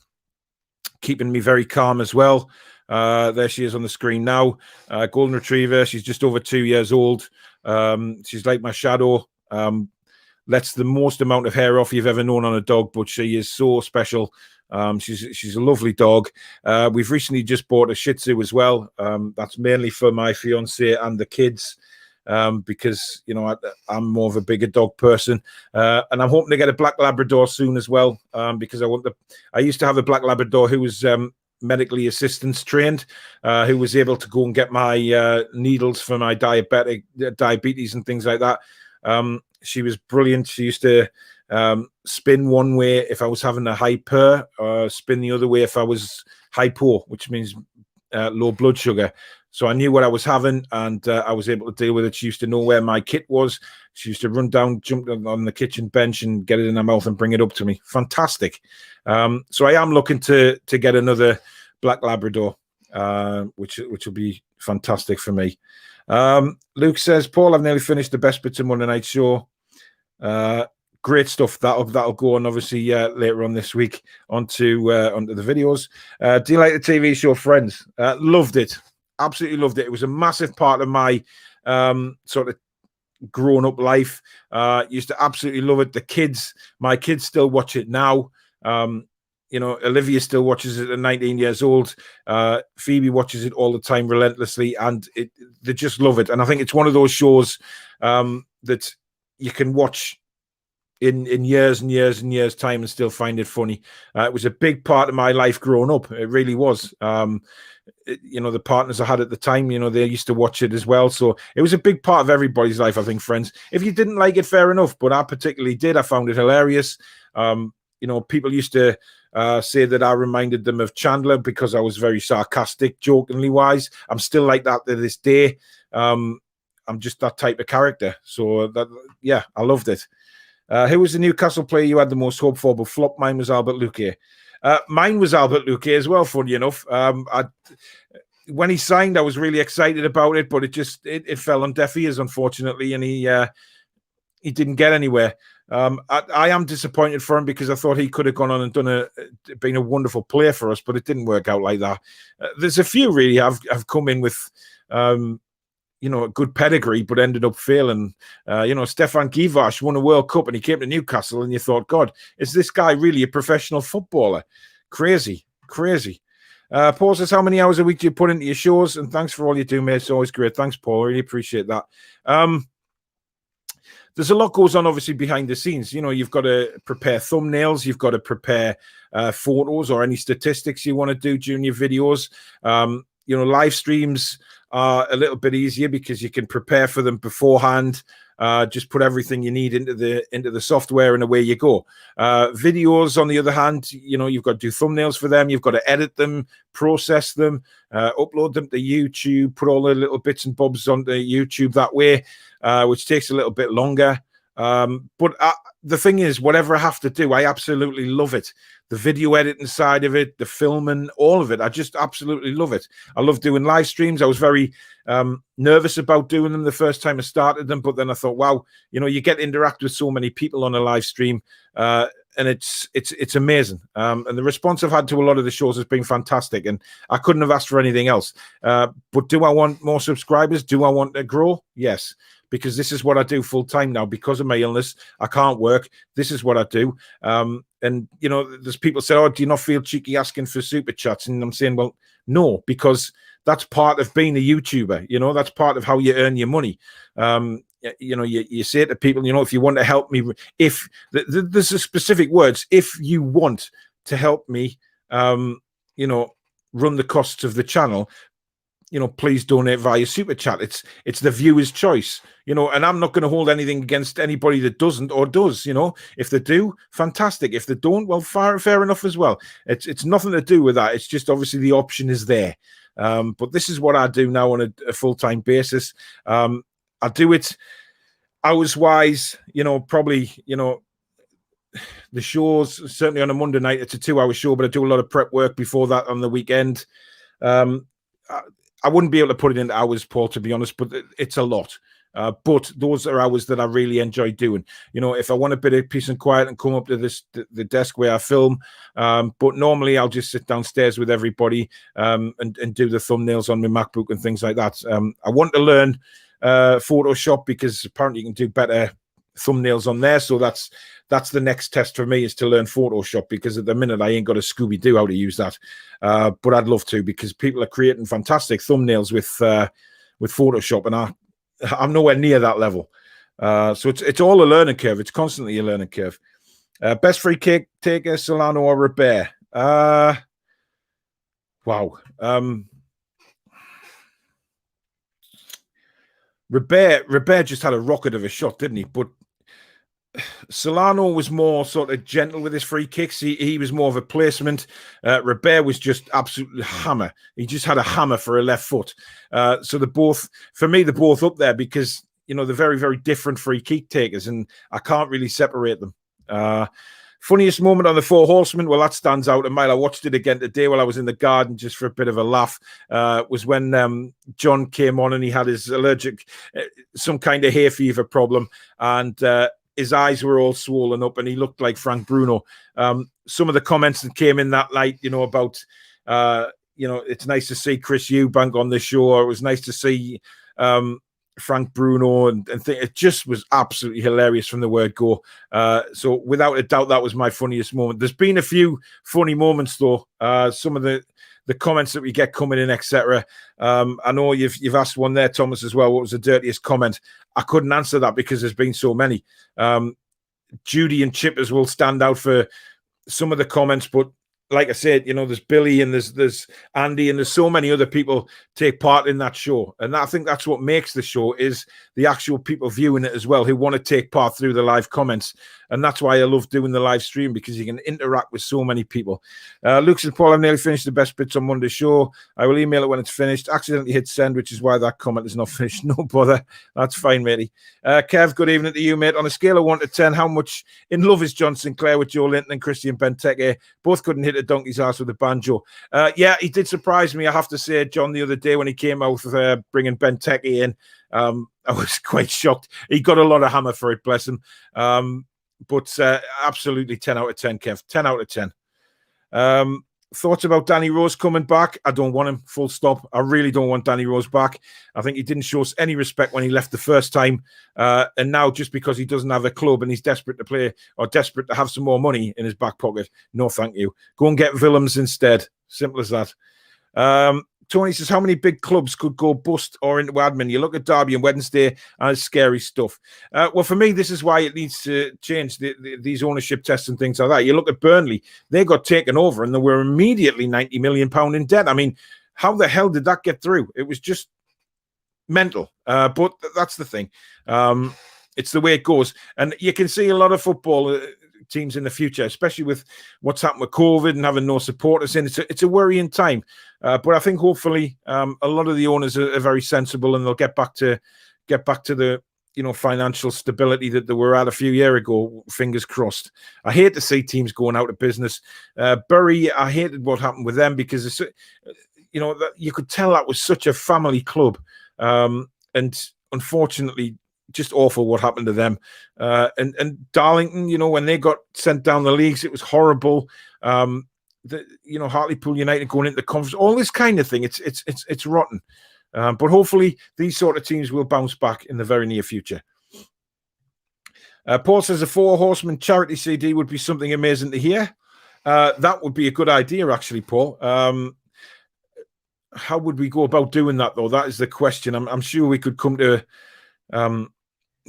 keeping me very calm as well. There she is on the screen now. Golden Retriever. She's just over 2 years old. She's like my shadow. Lets the most amount of hair off you've ever known on a dog, but she is so special. She's a lovely dog. We've recently just bought a Shih Tzu as well. That's mainly for my fiance and the kids, because you know I'm more of a bigger dog person, and I'm hoping to get a Black Labrador soon as well, because I used to have a Black Labrador who was medically assistance trained, who was able to go and get my needles for my diabetes and things like that. She was brilliant. She used to spin one way if I was having a hyper, spin the other way if I was hypo, which means low blood sugar. So I knew what I was having, and I was able to deal with it. She used to know where my kit was. She used to run down, jump on the kitchen bench and get it in her mouth and bring it up to me. Fantastic. So I am looking to get another Black Labrador, which will be fantastic for me. Luke says, Paul, I've nearly finished the best bits of Monday Night Show. Great stuff. That'll go on obviously later on this week onto the videos. Do you like the TV show Friends? Loved it. Absolutely loved it. It was a massive part of my sort of grown up life. Used to absolutely love it. My kids still watch it now. You know, Olivia still watches it at 19 years old. Phoebe watches it all the time relentlessly, and they just love it. And I think it's one of those shows that you can watch in years and years and years time and still find it funny. It was a big part of my life growing up. It really was. You know, the partners I had at the time, you know, they used to watch it as well. So it was a big part of everybody's life, I think, Friends. If you didn't like it, fair enough. But I particularly did. I found it hilarious. You know, people used to say that I reminded them of Chandler because I was very sarcastic, jokingly wise. I'm still like that to this day. I'm just that type of character. So, yeah, I loved it. Who was the Newcastle player you had the most hope for but flop? Mine was Albert Luque. Mine was Albert Luque as well, funny enough. When he signed, I was really excited about it, but it fell on deaf ears, unfortunately, and he didn't get anywhere. I am disappointed for him because I thought he could have gone on and been a wonderful player for us, but it didn't work out like that. There's a few really have come in with you know, a good pedigree, but ended up failing. You know, Stefan Givash won a World Cup and he came to Newcastle and you thought, God, is this guy really a professional footballer? Crazy. Paul says, how many hours a week do you put into your shows? And thanks for all you do, mate. It's always great. Thanks, Paul. Really appreciate that. there's a lot goes on, obviously, behind the scenes. You know, you've got to prepare thumbnails, you've got to prepare photos or any statistics you want to do during your videos. You know, live streams are a little bit easier because you can prepare for them beforehand. Just put everything you need into the software and away you go. Videos, on the other hand, you know, you've got to do thumbnails for them. You've got to edit them, process them, upload them to YouTube, put all the little bits and bobs onto YouTube that way, which takes a little bit longer. But the thing is, whatever I have to do, I absolutely love it. The video editing side of it, the filming, all of it. I just absolutely love it. I love doing live streams. I was very nervous about doing them the first time I started them, but then I thought, wow, you know, you get to interact with so many people on a live stream, and it's amazing. And the response I've had to a lot of the shows has been fantastic, and I couldn't have asked for anything else. But do I want more subscribers? Do I want to grow? Yes. Because this is what I do full time now. Because of my illness, I can't work. This is what I do. And, you know, there's people say, oh, do you not feel cheeky asking for super chats? And I'm saying, well, no, because that's part of being a YouTuber. You know, that's part of how you earn your money. You know, you say to people, you know, if you want to help me, if there's a specific words, if you want to help me, you know, run the costs of the channel, you know, please donate via super chat. It's the viewer's choice, you know, and I'm not going to hold anything against anybody that doesn't or does, you know. If they do, fantastic. If they don't, well, fair enough as well. It's nothing to do with that. It's just obviously the option is there. But this is what I do now on a full-time basis. I do it hours-wise, you know, probably, you know, the shows, certainly on a Monday night, it's a 2-hour show, but I do a lot of prep work before that on the weekend. I wouldn't be able to put it into hours, Paul, to be honest, but it's a lot. But those are hours that I really enjoy doing. You know, if I want a bit of peace and quiet and come up to the desk where I film, but normally I'll just sit downstairs with everybody and do the thumbnails on my MacBook and things like that. I want to learn Photoshop because apparently you can do better thumbnails on there. So that's the next test for me, is to learn Photoshop, because at the minute I ain't got a Scooby-Doo how to use that. But I'd love to, because people are creating fantastic thumbnails with Photoshop, and I'm nowhere near that level. So it's all a learning curve. It's constantly a learning curve. Best free kick taker, Solano or Robert? Wow. Robert just had a rocket of a shot, didn't he? But Solano was more sort of gentle with his free kicks. He was more of a placement. Robert was just absolutely hammer. He just had a hammer for a left foot. So they're both up there, because, you know, they're very, very different free kick takers, and I can't really separate them. Funniest moment on the Four Horsemen, well, that stands out a mile. I watched it again today while I was in the garden just for a bit of a laugh. Was when John came on and he had his allergic, some kind of hay fever problem, and his eyes were all swollen up and he looked like Frank Bruno. Some of the comments that came in that night, you know, about, you know, it's nice to see Chris Eubank on the show. It was nice to see Frank Bruno, and it just was absolutely hilarious from the word go. So without a doubt, that was my funniest moment. There's been a few funny moments though. Some of the comments that we get coming in, etc. I know you've asked one there, Thomas, as well. What was the dirtiest comment? I couldn't answer that because there's been so many. Judy and Chippers will stand out for some of the comments, but like I said, you know, there's Billy and there's Andy and there's so many other people take part in that show. And I think that's what makes the show, is the actual people viewing it as well, who want to take part through the live comments. And that's why I love doing the live stream, because you can interact with so many people. Luke says, Paul, I've nearly finished the best bits on Monday's show. I will email it when it's finished. Accidentally hit send, which is why that comment is not finished. No bother. That's fine, matey. Kev, good evening to you, mate. On a scale of 1 to 10, how much in love is John Sinclair with Joe Linton and Christian Benteke? Both couldn't hit a donkey's ass with a banjo. Yeah, he did surprise me, I have to say, John, the other day when he came out with bringing Benteke in. I was quite shocked. He got a lot of hammer for it, bless him. But absolutely 10 out of 10, Kev. 10 out of 10. Thoughts about Danny Rose coming back? I don't want him, full stop. I really don't want Danny Rose back. I think he didn't show us any respect when he left the first time. And now, just because he doesn't have a club and he's desperate to play, or desperate to have some more money in his back pocket, no thank you. Go and get Willems instead. Simple as that. Tony says, how many big clubs could go bust or into admin? You look at Derby and Wednesday, and it's scary stuff. Well, for me, this is why it needs to change, these ownership tests and things like that. You look at Burnley, they got taken over and they were immediately £90 million in debt. I mean, how the hell did that get through? It was just mental. But that's the thing. It's the way it goes. And you can see a lot of football teams in the future, especially with what's happened with COVID and having no supporters in. It's a worrying time. But I think hopefully a lot of the owners are very sensible, and they'll get back to the financial stability that they were at a few years ago. Fingers crossed. I hate to see teams going out of business. Bury, I hated what happened with them because it's, you could tell that was such a family club, and unfortunately, just awful what happened to them. And Darlington, when they got sent down the leagues, it was horrible. Hartlepool United going into the conference, all this kind of thing. It's rotten. But hopefully these sort of teams will bounce back in the very near future. Paul says a 4 Horsemen charity CD would be something amazing to hear. That would be a good idea, actually, Paul. How would we go about doing that, though? That is the question. I'm sure we could come to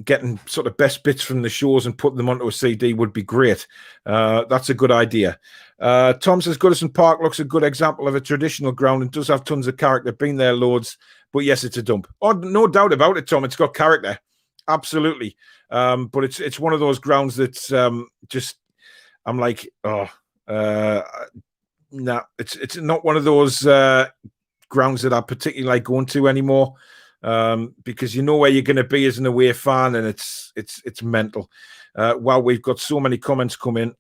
getting sort of best bits from the shows and putting them onto a CD would be great. That's a good idea. Tom says Goodison Park looks a good example of a traditional ground and does have tons of character. Been there loads, but yes, it's a dump. Oh, no doubt about it, Tom. It's got character, absolutely. But it's one of those grounds that's just, I'm like, nah. It's not one of those grounds that I particularly like going to anymore. Because you know where you're going to be as an away fan, and it's mental. Wow, we've got so many comments come in.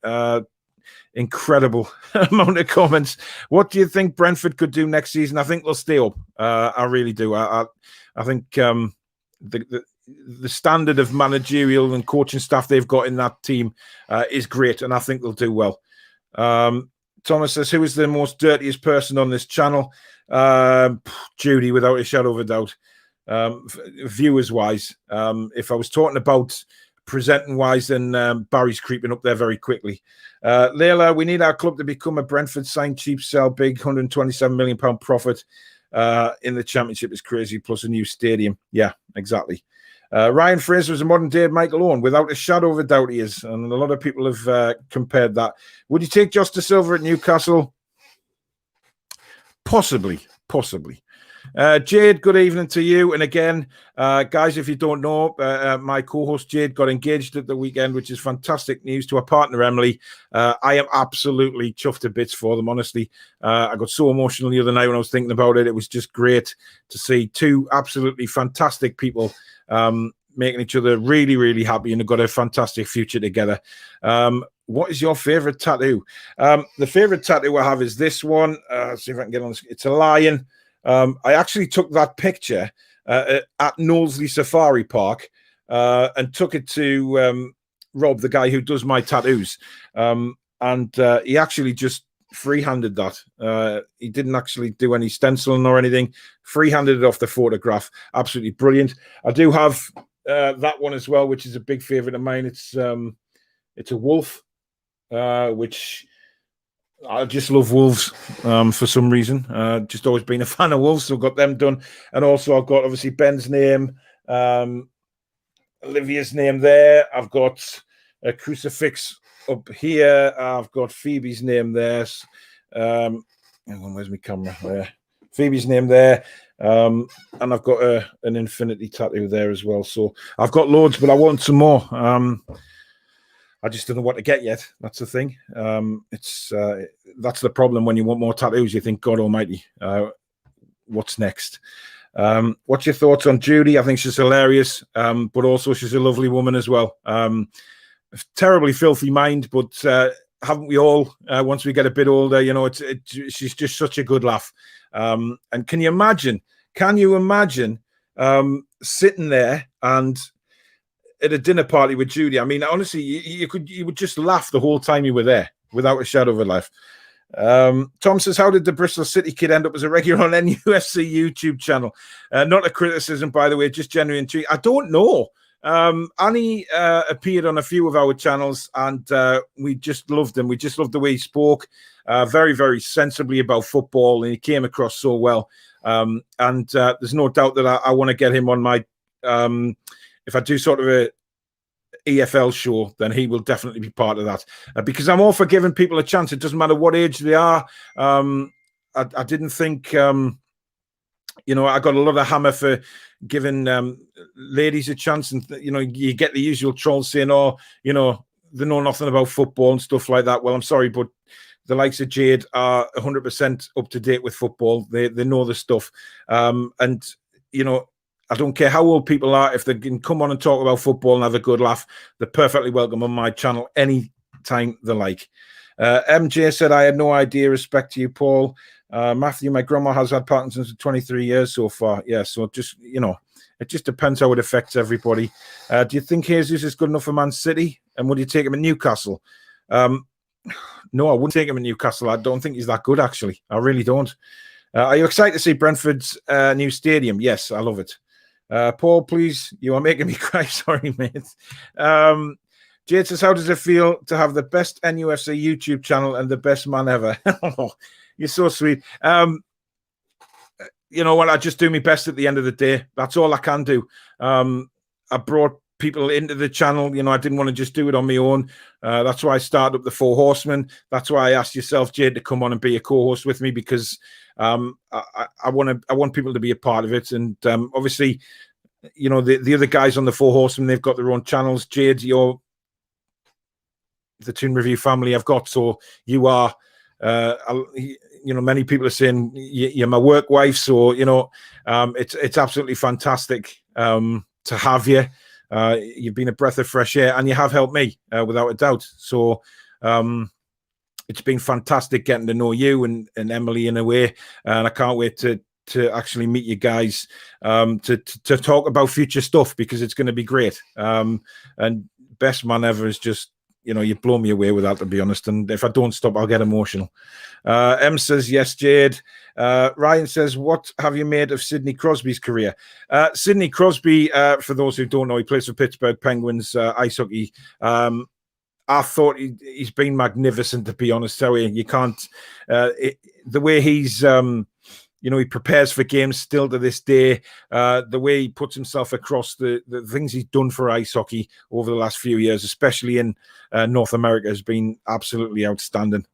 Incredible amount of comments. What do you think Brentford could do next season? I think they'll stay up. I really do. I think the standard of managerial and coaching staff they've got in that team is great, and I think they'll do well. Thomas says, who is the most dirtiest person on this channel? Judy, without a shadow of a doubt. Viewers wise, if I was talking about presenting wise, then Barry's creeping up there very quickly. Layla, we need our club to become a Brentford sign cheap, sell big, £127 million profit in the Championship is crazy, plus a new stadium. Yeah, exactly. Ryan Fraser is a modern day Michael Owen, without a shadow of a doubt he is, and a lot of people have compared that. Would you take Josh De Silva at Newcastle? Possibly. Jade, good evening to you. And again, guys, if you don't know, my co-host Jade got engaged at the weekend, which is fantastic news to our partner, Emily. I am absolutely chuffed to bits for them, honestly. I got so emotional the other night when I was thinking about it. It was just great to see two absolutely fantastic people making each other really, really happy, and have got a fantastic future together. What is your favorite tattoo? The favorite tattoo I have is this one. Let's see if I can get on this. It's a lion. I actually took that picture at Knowlesley Safari Park and took it to Rob, the guy who does my tattoos. And he actually just freehanded that. He didn't actually do any stenciling or anything. Freehanded it off the photograph. Absolutely brilliant. I do have that one as well, which is a big favorite of mine. It's a wolf, which I just love wolves for some reason. Just always been a fan of wolves, so I've got them done. And also I've got obviously Ben's name, Olivia's name there. I've got a crucifix up here. I've got Phoebe's name there. Hang on, where's my camera? There. Phoebe's name there. And I've got an infinity tattoo there as well. So I've got loads, but I want some more. I just don't know what to get yet. That's the thing. That's the problem when you want more tattoos. You think, God Almighty, what's next? What's your thoughts on Judy? I think she's hilarious, but also she's a lovely woman as well. Terribly filthy mind, but haven't we all? Once we get a bit older, she's just such a good laugh. And can you imagine? Sitting there and at a dinner party with Judy? I mean, honestly, you would just laugh the whole time you were there, without a shadow of a laugh. Tom says, how did the Bristol City kid end up as a regular on NUFC YouTube channel? Not a criticism, by the way, just genuine intrigue. I don't know. Annie appeared on a few of our channels, and we just loved him. We just loved the way he spoke, very, very sensibly about football, and he came across so well. And there's no doubt that I want to get him on my, if I do sort of a EFL show, then he will definitely be part of that, because I'm all for giving people a chance. It doesn't matter what age they are. I didn't think, I got a lot of hammer for giving ladies a chance, and you get the usual trolls saying, "Oh, they know nothing about football" and stuff like that. Well, I'm sorry, but the likes of Jade are 100% up to date with football. They know the stuff, and I don't care how old people are. If they can come on and talk about football and have a good laugh, they're perfectly welcome on my channel any time they like. MJ said, "I had no idea. Respect to you, Paul." Matthew, my grandma has had Parkinson's for 23 years so far. Yeah, so just, it just depends how it affects everybody. Do you think Jesus is good enough for Man City? And would you take him in Newcastle? No, I wouldn't take him in Newcastle. I don't think he's that good, actually. I really don't. Are you excited to see Brentford's new stadium? Yes, I love it. Paul, please, you are making me cry. Sorry, mate. Jade says, how does it feel to have the best NUFC YouTube channel and the best man ever? You're so sweet. You know what? I just do my best at the end of the day. That's all I can do. I brought people into the channel. I didn't want to just do it on my own. That's why I started up the Four Horsemen. That's why I asked yourself, Jade, to come on and be a co-host with me, because I want people to be a part of it. And obviously, the other guys on the Four Horsemen, they've got their own channels. Jade, you're the Toon Review family I've got, so you are. Many people are saying you're my work wife, so it's absolutely fantastic to have you. You've been a breath of fresh air, and you have helped me without a doubt. So it's been fantastic getting to know you and Emily in a way, and I can't wait to actually meet you guys to talk about future stuff, because it's going to be great. And best man ever is just, you blow me away with that, to be honest. And if I don't stop, I'll get emotional. M says, yes, Jade. Ryan says, what have you made of Sidney Crosby's career? Sidney Crosby, for those who don't know, he plays for Pittsburgh Penguins ice hockey. I thought he's been magnificent, to be honest. So you can't, the way he's, he prepares for games still to this day. The way he puts himself across, the things he's done for ice hockey over the last few years, especially in North America, has been absolutely outstanding.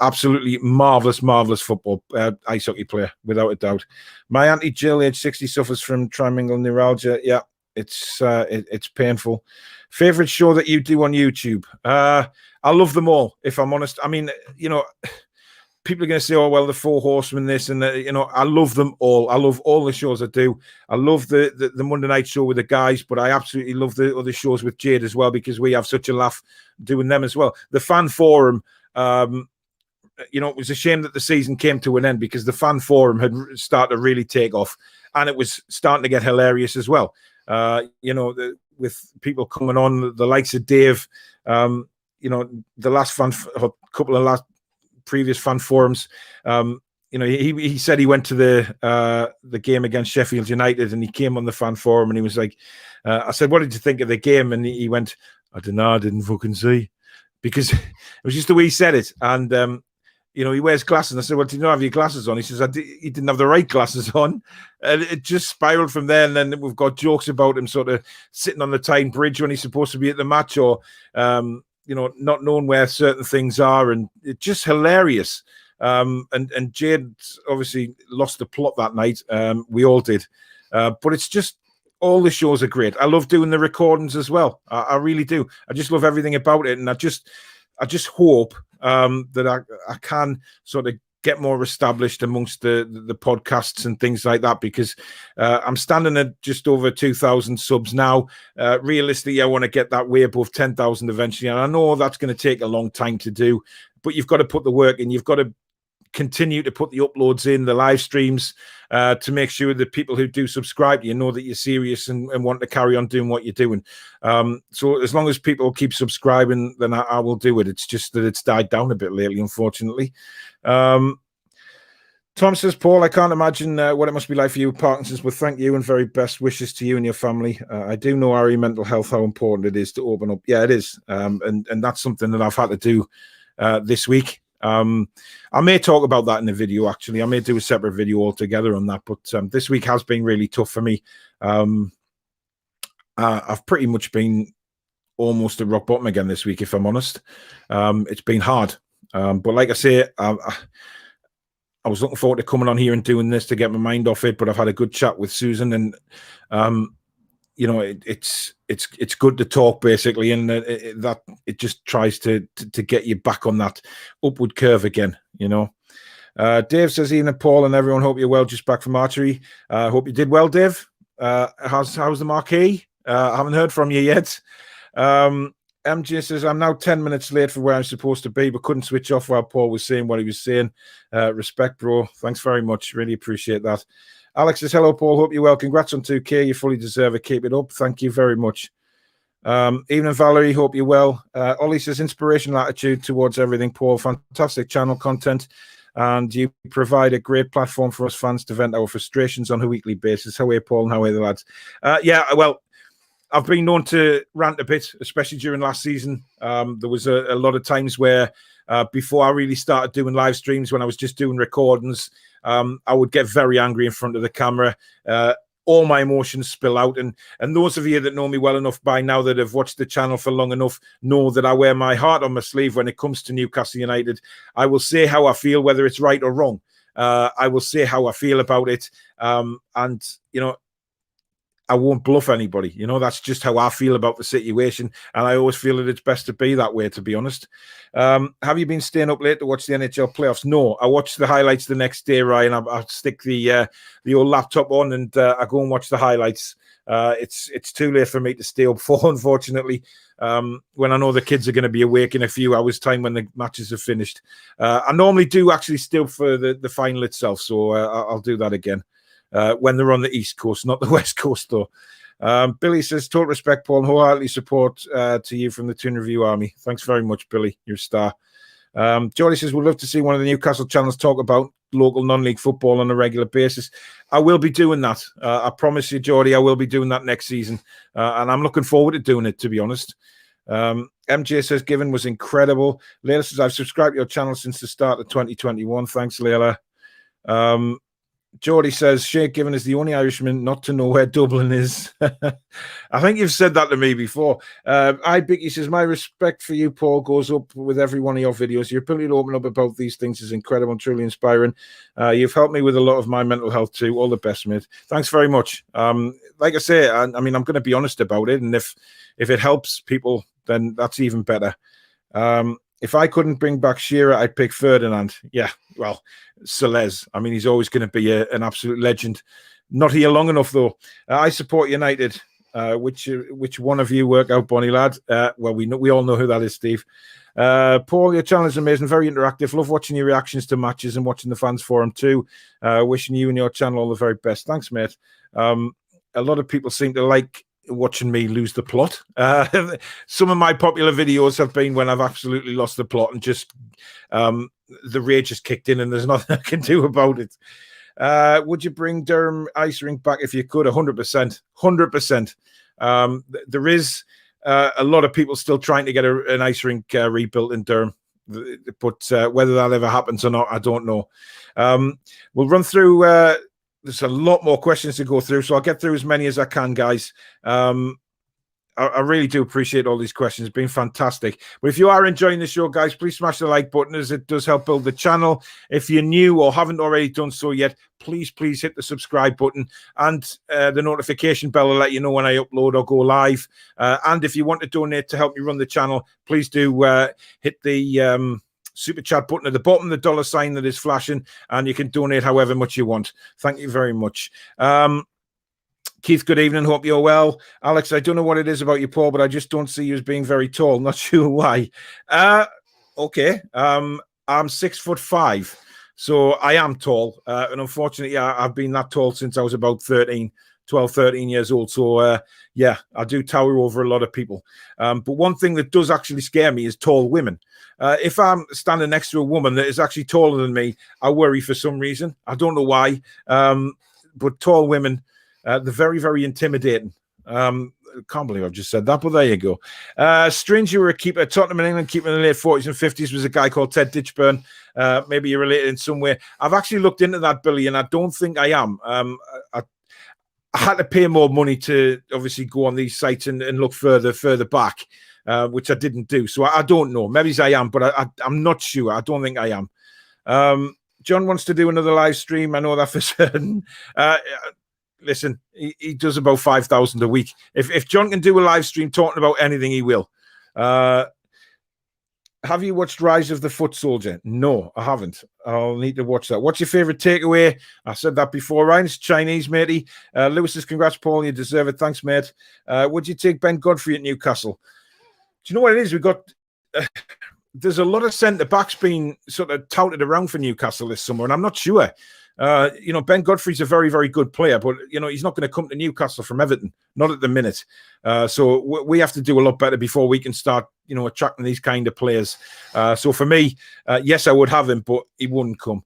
Absolutely marvelous football ice hockey player, without a doubt. My auntie Jill, age 60, suffers from triangular neuralgia. Yeah, it's painful. Favorite show that you do on YouTube? I love them all, if I'm honest. I mean, people are going to say, oh, well, the Four Horsemen, this and that. I love them all. I love all the shows I do. I love the Monday night show with the guys, but I absolutely love the other shows with Jade as well, because we have such a laugh doing them as well. The fan forum, it was a shame that the season came to an end, because the fan forum had started to really take off, and it was starting to get hilarious as well. With people coming on, the likes of Dave, the last couple of last previous fan forums, he said he went to the game against Sheffield United, and he came on the fan forum, and he was like, I said, what did you think of the game? And he went, I don't know, I didn't fucking see, because it was just the way he said it. And he wears glasses. And I said, well, do you not have your glasses on? He says, he didn't have the right glasses on. And it just spiraled from there. And then we've got jokes about him sort of sitting on the Tyne Bridge when he's supposed to be at the match, or not knowing where certain things are, and it's just hilarious. And Jade obviously lost the plot that night. We all did. But it's just, all the shows are great. I love doing the recordings as well. I really do. I just love everything about it. And I just hope that I can sort of get more established amongst the podcasts and things like that, because I'm standing at just over 2,000 subs now. Realistically, I want to get that way above 10,000 eventually, and I know that's going to take a long time to do, but you've got to put the work in. You've got to continue to put the uploads in, the live streams, to make sure that people who do subscribe to you know that you're serious and want to carry on doing what you're doing. So as long as people keep subscribing, then I will do it. It's just that it's died down a bit lately, unfortunately. Tom says, Paul, I can't imagine what it must be like for you with Parkinson's, but thank you and very best wishes to you and your family. I do know, Ari, mental health, how important it is to open up. Yeah, it is. And that's something that I've had to do this week. I may talk about that in a video, actually. I may do a separate video altogether on that, but this week has been really tough for me. I've pretty much been almost at rock bottom again this week, if I'm honest. It's been hard. But like I say, I was looking forward to coming on here and doing this to get my mind off it, but I've had a good chat with Susan, and you know, it's good to talk basically, and that it just tries to get you back on that upward curve again. You know, Dave says, "Evening, Paul, and everyone. Hope you're well. Just back from archery. Hope you did well, Dave. How's the marquee? I haven't heard from you yet." MJ says, I'm now 10 minutes late for where I'm supposed to be, but couldn't switch off while Paul was saying what he was saying. Respect, bro. Thanks very much. Really appreciate that. Alex says, hello, Paul. Hope you're well. Congrats on 2K. You fully deserve it. Keep it up. Thank you very much. Evening, Valerie. Hope you're well. Ollie says, inspirational attitude towards everything, Paul. Fantastic channel content. And you provide a great platform for us fans to vent our frustrations on a weekly basis. How are you, Paul? And how are the lads? Yeah, well, I've been known to rant a bit, especially during last season. There was a lot of times where before I really started doing live streams, when I was just doing recordings, I would get very angry in front of the camera. All my emotions spill out. And those of you that know me well enough by now, that have watched the channel for long enough, know that I wear my heart on my sleeve when it comes to Newcastle United. I will say how I feel, whether it's right or wrong. I will say how I feel about it. And, you know, I won't bluff anybody. You know, that's just how I feel about the situation. And I always feel that it's best to be that way, to be honest. Have you been staying up late to watch the NHL playoffs? No, I watch the highlights the next day, Ryan. I stick the old laptop on and I go and watch the highlights. It's too late for me to stay up for, unfortunately, when I know the kids are going to be awake in a few hours' time when the matches are finished. I normally do actually stay up for the final itself, so I'll do that again. When they're on the East Coast, not the West Coast, though. Billy says, total respect, Paul, and wholeheartedly support to you from the Toon Review Army. Thanks very much, Billy. You're a star. Jody says, we'd love to see one of the Newcastle channels talk about local non-league football on a regular basis. I will be doing that. I promise you, Jody, I will be doing that next season. And I'm looking forward to doing it, to be honest. MJ says, Given was incredible. Layla says, I've subscribed to your channel since the start of 2021. Thanks, Layla. Geordie says, Shea Given is the only Irishman not to know where Dublin is. I think you've said that to me before. Bicky says, my respect for you, Paul, goes up with every one of your videos. Your ability to open up about these things is incredible and truly inspiring. You've helped me with a lot of my mental health too. All the best, mate. Thanks very much. Like I say, I mean, I'm going to be honest about it. And if it helps people, then that's even better. If I couldn't bring back Shearer, I'd pick Ferdinand. Yeah, well, Celez. I mean, he's always going to be an absolute legend. Not here long enough, though. I support United. Which one of you work out, Bonnie lad? Well, we all know who that is, Steve. Paul, your channel is amazing, very interactive. Love watching your reactions to matches and watching the fans forum too. Wishing you and your channel all the very best. Thanks, mate. A lot of people seem to like watching me lose the plot. Some of my popular videos have been when I've absolutely lost the plot and just the rage has kicked in and there's nothing I can do about it. Would you bring Durham Ice Rink back if you could? 100%. 100%. There is a lot of people still trying to get an ice rink rebuilt in Durham, but whether that ever happens or not, I don't know. We'll run through there's a lot more questions to go through, so I'll get through as many as I can, guys. I really do appreciate all these questions. It's been fantastic. But if you are enjoying the show, guys, please smash the like button, as it does help build the channel. If you're new or haven't already done so yet, please hit the subscribe button, and the notification bell will let you know when I upload or go live. And if you want to donate to help me run the channel, please do hit the super chat button at the bottom, the $sign that is flashing, and you can donate however much you want. Thank you very much. Keith, good evening. Hope you're well. Alex, I don't know what it is about you, Paul, but I just don't see you as being very tall. Not sure why. Okay. I'm 6'5", so I am tall. And unfortunately, I've been that tall since I was about 13. 12, 13 years old. So, yeah, I do tower over a lot of people. But one thing that does actually scare me is tall women. If I'm standing next to a woman that is actually taller than me, I worry for some reason. I don't know why. But tall women, they're very, very intimidating. Can't believe I've just said that, but there you go. Strange you were a keeper. Tottenham in England, keeper in the late 40s and 50s was a guy called Ted Ditchburn. Maybe you're related in some way. I've actually looked into that, Billy, and I don't think I am. I had to pay more money to obviously go on these sites and look further back, which I didn't do. So I don't know. Maybe I am, but I'm not sure. I don't think I am. John wants to do another live stream. I know that for certain. Listen, he does about 5,000 a week. If John can do a live stream talking about anything, he will. Have you watched Rise of the Foot Soldier? No, I haven't. I'll need to watch that. What's your favourite takeaway? I said that before. Ryan's Chinese, matey. Lewis says, congrats, Paul. You deserve it. Thanks, mate. Would you take Ben Godfrey at Newcastle? Do you know what it is? We've got... there's a lot of centre-backs being sort of touted around for Newcastle this summer, and I'm not sure. Ben Godfrey's a very, very good player, but, he's not going to come to Newcastle from Everton, not at the minute. So we have to do a lot better before we can start, attracting these kind of players. So for me, yes, I would have him, but he wouldn't come.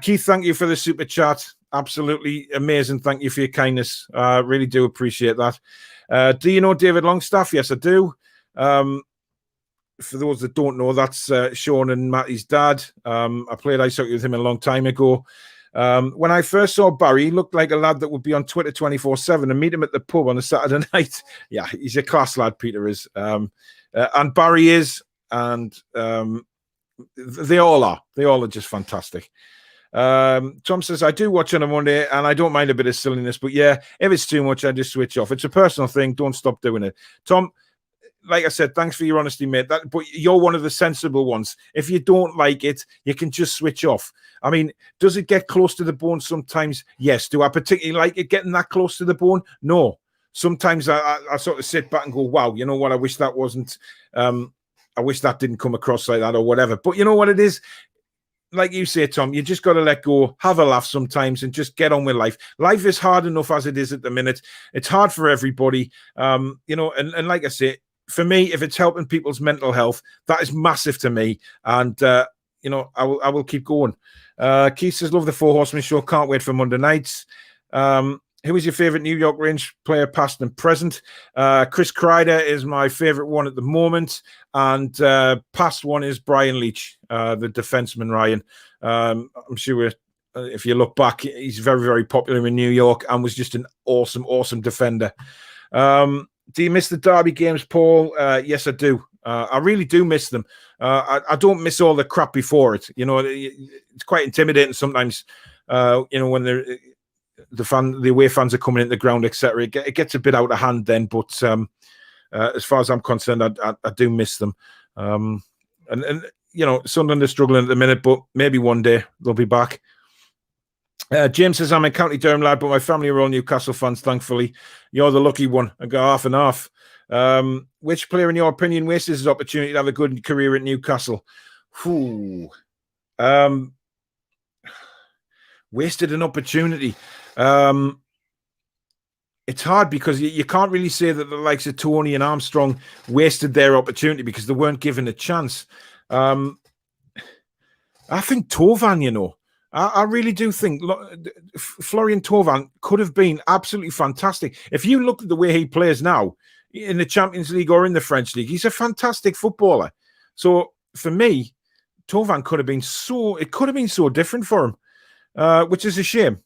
Keith, thank you for the super chat. Absolutely amazing. Thank you for your kindness. Really do appreciate that. Do you know David Longstaff? Yes, I do. For those that don't know, that's Sean and Matty's dad. I played ice hockey with him a long time ago. When I first saw Barry, he looked like a lad that would be on Twitter 24/7 and meet him at the pub on a Saturday night. Yeah, he's a class lad, Peter is. And Barry is, and they all are. They all are just fantastic. Tom says, I do watch on a Monday and I don't mind a bit of silliness, but yeah, if it's too much, I just switch off. It's a personal thing. Don't stop doing it. Tom, like I said, thanks for your honesty, mate. But you're one of the sensible ones. If you don't like it, you can just switch off. I mean, does it get close to the bone sometimes? Yes. Do I particularly like it getting that close to the bone? No. Sometimes I sort of sit back and go, wow, you know what? I wish that wasn't, I wish that didn't come across like that or whatever. But you know what it is? Like you say, Tom, you just got to let go, have a laugh sometimes and just get on with life. Life is hard enough as it is at the minute. It's hard for everybody. And like I say, for me, if it's helping people's mental health, that is massive to me. And, I will keep going. Keith says, love the Four Horsemen show. Can't wait for Monday nights. Who is your favourite New York Rangers player, past and present? Chris Kreider is my favourite one at the moment. And past one is Brian Leach, the defenseman, Ryan. I'm sure if you look back, he's very, very popular in New York and was just an awesome, awesome defender. Do you miss the Derby games, Paul? Yes, I do. I really do miss them. I don't miss all the crap before it. It's quite intimidating sometimes, when the away fans are coming into the ground, etc. It gets a bit out of hand then, but as far as I'm concerned, I do miss them. And Sunderland are struggling at the minute, but maybe one day they'll be back. James says, I'm a County Durham lad, but my family are all Newcastle fans, thankfully. You're the lucky one. I got half and half. Which player, in your opinion, wasted his opportunity to have a good career at Newcastle? Wasted an opportunity. It's hard because you can't really say that the likes of Tony and Armstrong wasted their opportunity because they weren't given a chance. I think Tovan, I really do think Florian Tovan could have been absolutely fantastic. If you look at the way he plays now in the Champions League or in the French League, he's a fantastic footballer. So for me, Tovan could have been so different for him, which is a shame.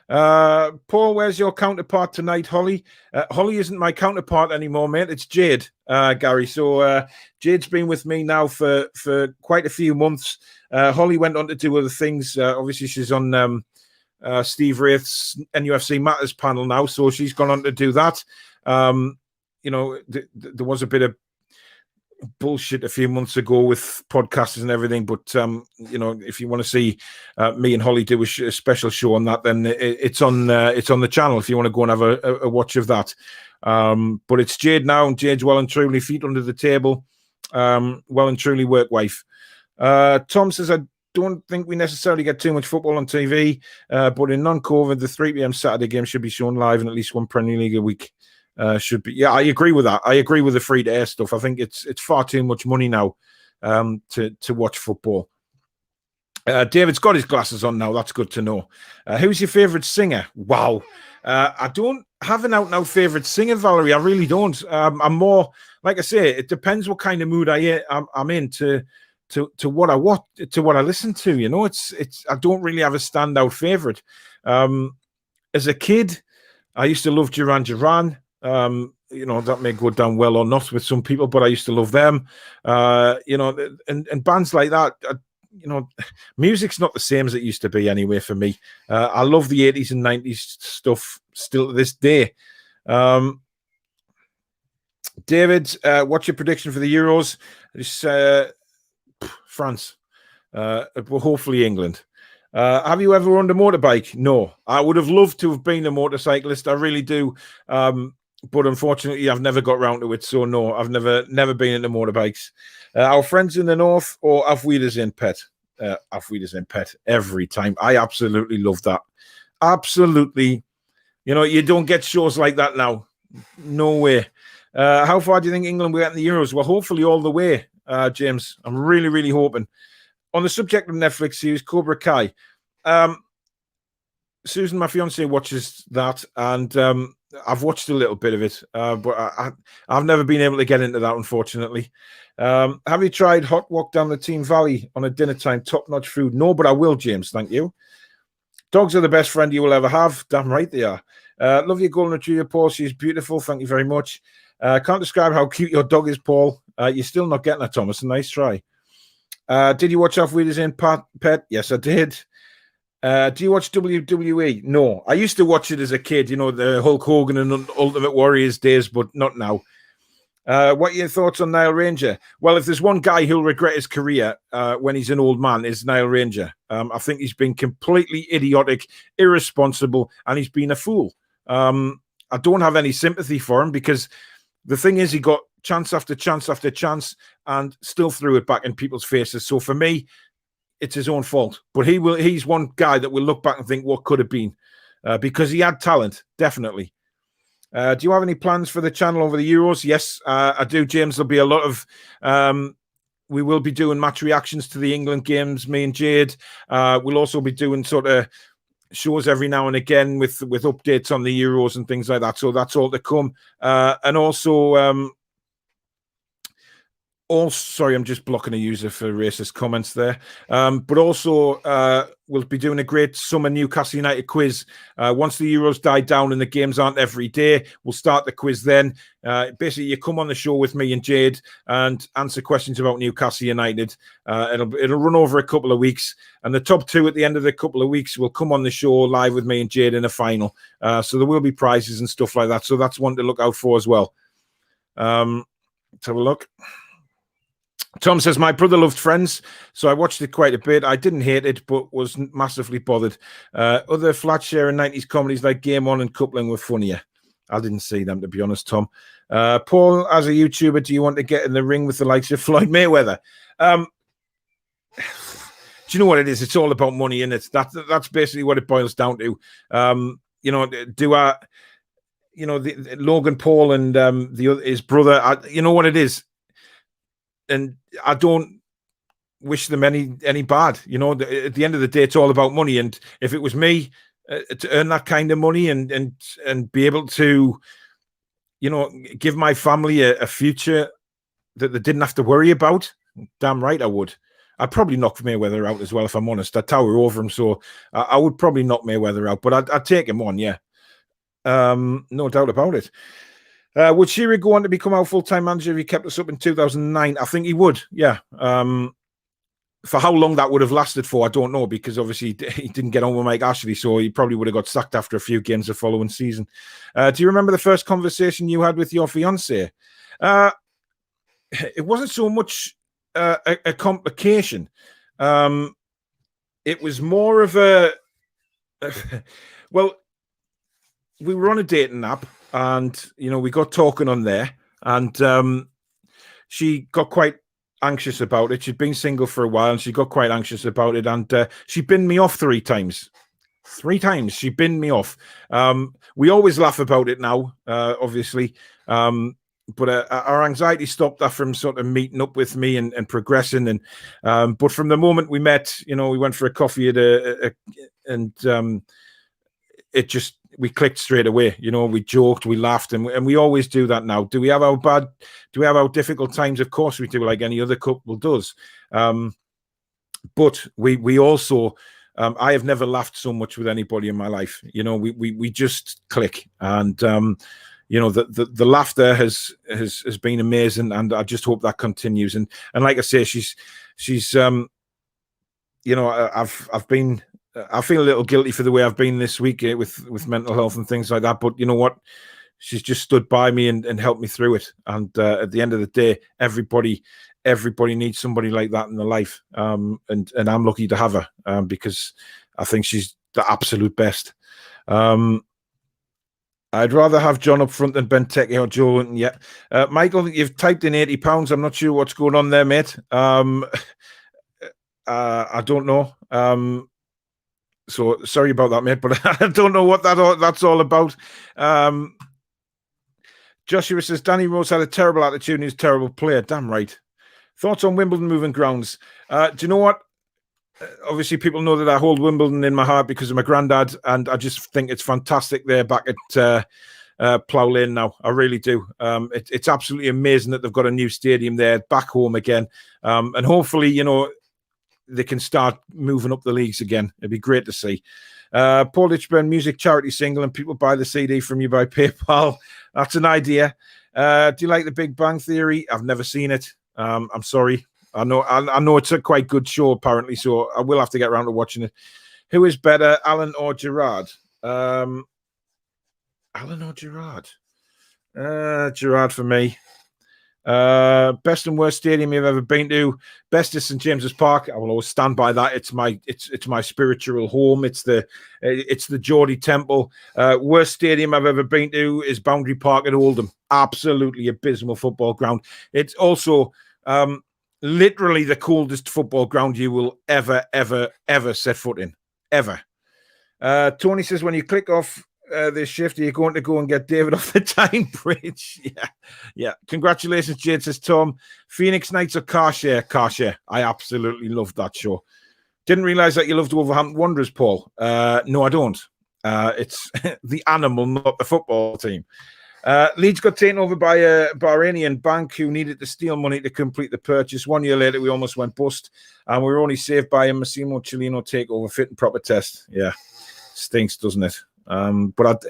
Paul, where's your counterpart tonight, Holly? Holly isn't my counterpart anymore, mate. It's Jade, Gary. So Jade's been with me now for quite a few months. Holly went on to do other things. Obviously, she's on Steve Wraith's NUFC Matters panel now, so she's gone on to do that. There was a bit of bullshit a few months ago with podcasters and everything, but if you want to see me and Holly do a special show on that, then it's on the channel if you want to go and have a watch of that. But it's Jade now, and Jade's well and truly feet under the table, well and truly work wife. Tom says, don't think we necessarily get too much football on TV, but in non-COVID, the 3 p.m. Saturday game should be shown live, and at least one Premier League a week should be. Yeah, I agree with that. I agree with the free-to-air stuff. I think it's far too much money now to watch football. David's got his glasses on now. That's good to know. Who's your favourite singer? Wow. I don't have an out-and-out favourite singer, Valerie. I really don't. I'm more, like I say, it depends what kind of mood I'm in to what I listen to. You know, it's I don't really have a standout favourite. As a kid, I used to love Duran Duran. You know, that may go down well or not with some people, but I used to love them. You know, and bands like that. You know, music's not the same as it used to be anyway for me. I love the 80s and 90s stuff still to this day. David, what's your prediction for the Euros? It's France. Well, hopefully England. Have you ever owned a motorbike? No. I would have loved to have been a motorcyclist. I really do. But unfortunately, I've never got round to it. So no, I've never been into motorbikes. Our friends in the north, or Auf Wiedersehen, Pet? Auf Wiedersehen, Pet, every time. I absolutely love that. Absolutely. You know, you don't get shows like that now. No way. How far do you think England will get in the Euros? Well, hopefully all the way, James. I'm really, really hoping. On the subject of Netflix series, Cobra Kai, Susan, my fiance, watches that, and I've watched a little bit of it, but I've never been able to get into that, unfortunately. Have you tried Hot Walk down the Team Valley on a dinner time? Top-notch food. No, but I will, James. Thank you. Dogs are the best friend you will ever have. Damn right they are. Love your golden retriever, Paul. She's beautiful. Thank you very much. Can't describe how cute your dog is, Paul. You're still not getting it, Thomas. Nice try. Did you watch Auf Wiedersehen, Pet? Yes, I did. Do you watch WWE? No. I used to watch it as a kid, you know, the Hulk Hogan and Ultimate Warriors days, but not now. What are your thoughts on Nile Ranger? Well, if there's one guy who'll regret his career when he's an old man, is Nile Ranger. I think he's been completely idiotic, irresponsible, and he's been a fool. I don't have any sympathy for him because the thing is he got chance after chance after chance and still threw it back in people's faces. So for me, it's his own fault. But he's one guy that will look back and think what could have been because he had talent, definitely. Do you have any plans for the channel over the Euros? Yes, I do, James. There'll be a lot of... we will be doing match reactions to the England games, me and Jade. We'll also be doing sort of shows every now and again with updates on the Euros and things like that. So that's all to come. And also... sorry, I'm just blocking a user for racist comments there. But also, we'll be doing a great summer Newcastle United quiz. Once the Euros die down and the games aren't every day, we'll start the quiz then. Basically, you come on the show with me and Jade and answer questions about Newcastle United. It'll run over a couple of weeks, and the top two at the end of the couple of weeks will come on the show live with me and Jade in a final. So there will be prizes and stuff like that. So that's one to look out for as well. Let's have a look. Tom says, my brother loved Friends, so I watched it quite a bit. I didn't hate it, but was massively bothered. Other flat share and 90s comedies like Game On and Coupling were funnier. I didn't see them, to be honest, Tom. Paul, as a YouTuber, do you want to get in the ring with the likes of Floyd Mayweather? Do you know what it is? It's all about money, and that's basically what it boils down to. You know, Logan Paul and his brother, you know what it is? And I don't wish them any bad. You know, at the end of the day, it's all about money. And if it was me to earn that kind of money and be able to, you know, give my family a future that they didn't have to worry about, damn right I would. I'd probably knock Mayweather out as well, if I'm honest. I'd tower over him, so I would probably knock Mayweather out. But I'd take him on, yeah. No doubt about it. Would Shearer go on to become our full-time manager if he kept us up in 2009? I think he would, yeah. For how long that would have lasted for, I don't know, because obviously he didn't get on with Mike Ashley, so he probably would have got sacked after a few games the following season. Do you remember the first conversation you had with your fiancée? It wasn't so much a complication. It was more of a... well, we were on a dating app, and, you know, we got talking on there, and she got quite anxious about it. She'd been single for a while and she got quite anxious about it. And she binned me off 3 times. 3 times she binned me off. We always laugh about it now, obviously. But our anxiety stopped her from sort of meeting up with me and progressing. And but from the moment we met, you know, we went for a coffee at it just, we clicked straight away. You know, we joked, we laughed, and we always do that now. Do we have our difficult times? Of course we do, like any other couple does. But we also, I have never laughed so much with anybody in my life. You know, we just click, and you know, the laughter has been amazing, and I just hope that continues. And like I say, she's you know, I've been, I feel a little guilty for the way I've been this week with mental health and things like that. But you know what? She's just stood by me and helped me through it. And at the end of the day, everybody needs somebody like that in their life. And I'm lucky to have her because I think she's the absolute best. I'd rather have John up front than Benteke or Joe Linton. Yeah, Michael, you've typed in £80. I'm not sure what's going on there, mate. I don't know. So sorry about that, mate, but I don't know what that's all about. Joshua says Danny Rose had a terrible attitude and he's a terrible player. Damn right. Thoughts on Wimbledon moving grounds? Do you know what? Obviously, people know that I hold Wimbledon in my heart because of my granddad, and I just think it's fantastic they're back at Plough Lane now. I really do. It's absolutely amazing that they've got a new stadium there, back home again, and hopefully, you know, they can start moving up the leagues again. It'd be great to see. Paul Ditchburn music charity single, and people buy the CD from you by PayPal. That's an idea. Do you like The Big Bang Theory? I've never seen it. I'm sorry. I know it's a quite good show apparently, so I will have to get around to watching it. Who is better, Alan or Gerard? Alan or Gerard? Gerard for me. Best and worst stadium you've ever been to? Best is St James's Park. I will always stand by that. It's my spiritual home. It's the Geordie Temple. Worst stadium I've ever been to is Boundary Park at Oldham. Absolutely abysmal football ground. It's also literally the coldest football ground you will ever set foot in. Ever. Tony says, when you click off this shift, are you going to go and get David off the Tyne Bridge? Yeah. Congratulations, Jade, says Tom. Phoenix Knights or Carshare? Carshare. I absolutely loved that show. Didn't realise that you loved Wolverhampton Wanderers, Paul. No, I don't. It's the animal, not the football team. Leeds got taken over by a Bahrainian bank who needed to steal money to complete the purchase. 1 year later, we almost went bust, and we were only saved by a Massimo Cellino takeover fit and proper test. Yeah, stinks, doesn't it? But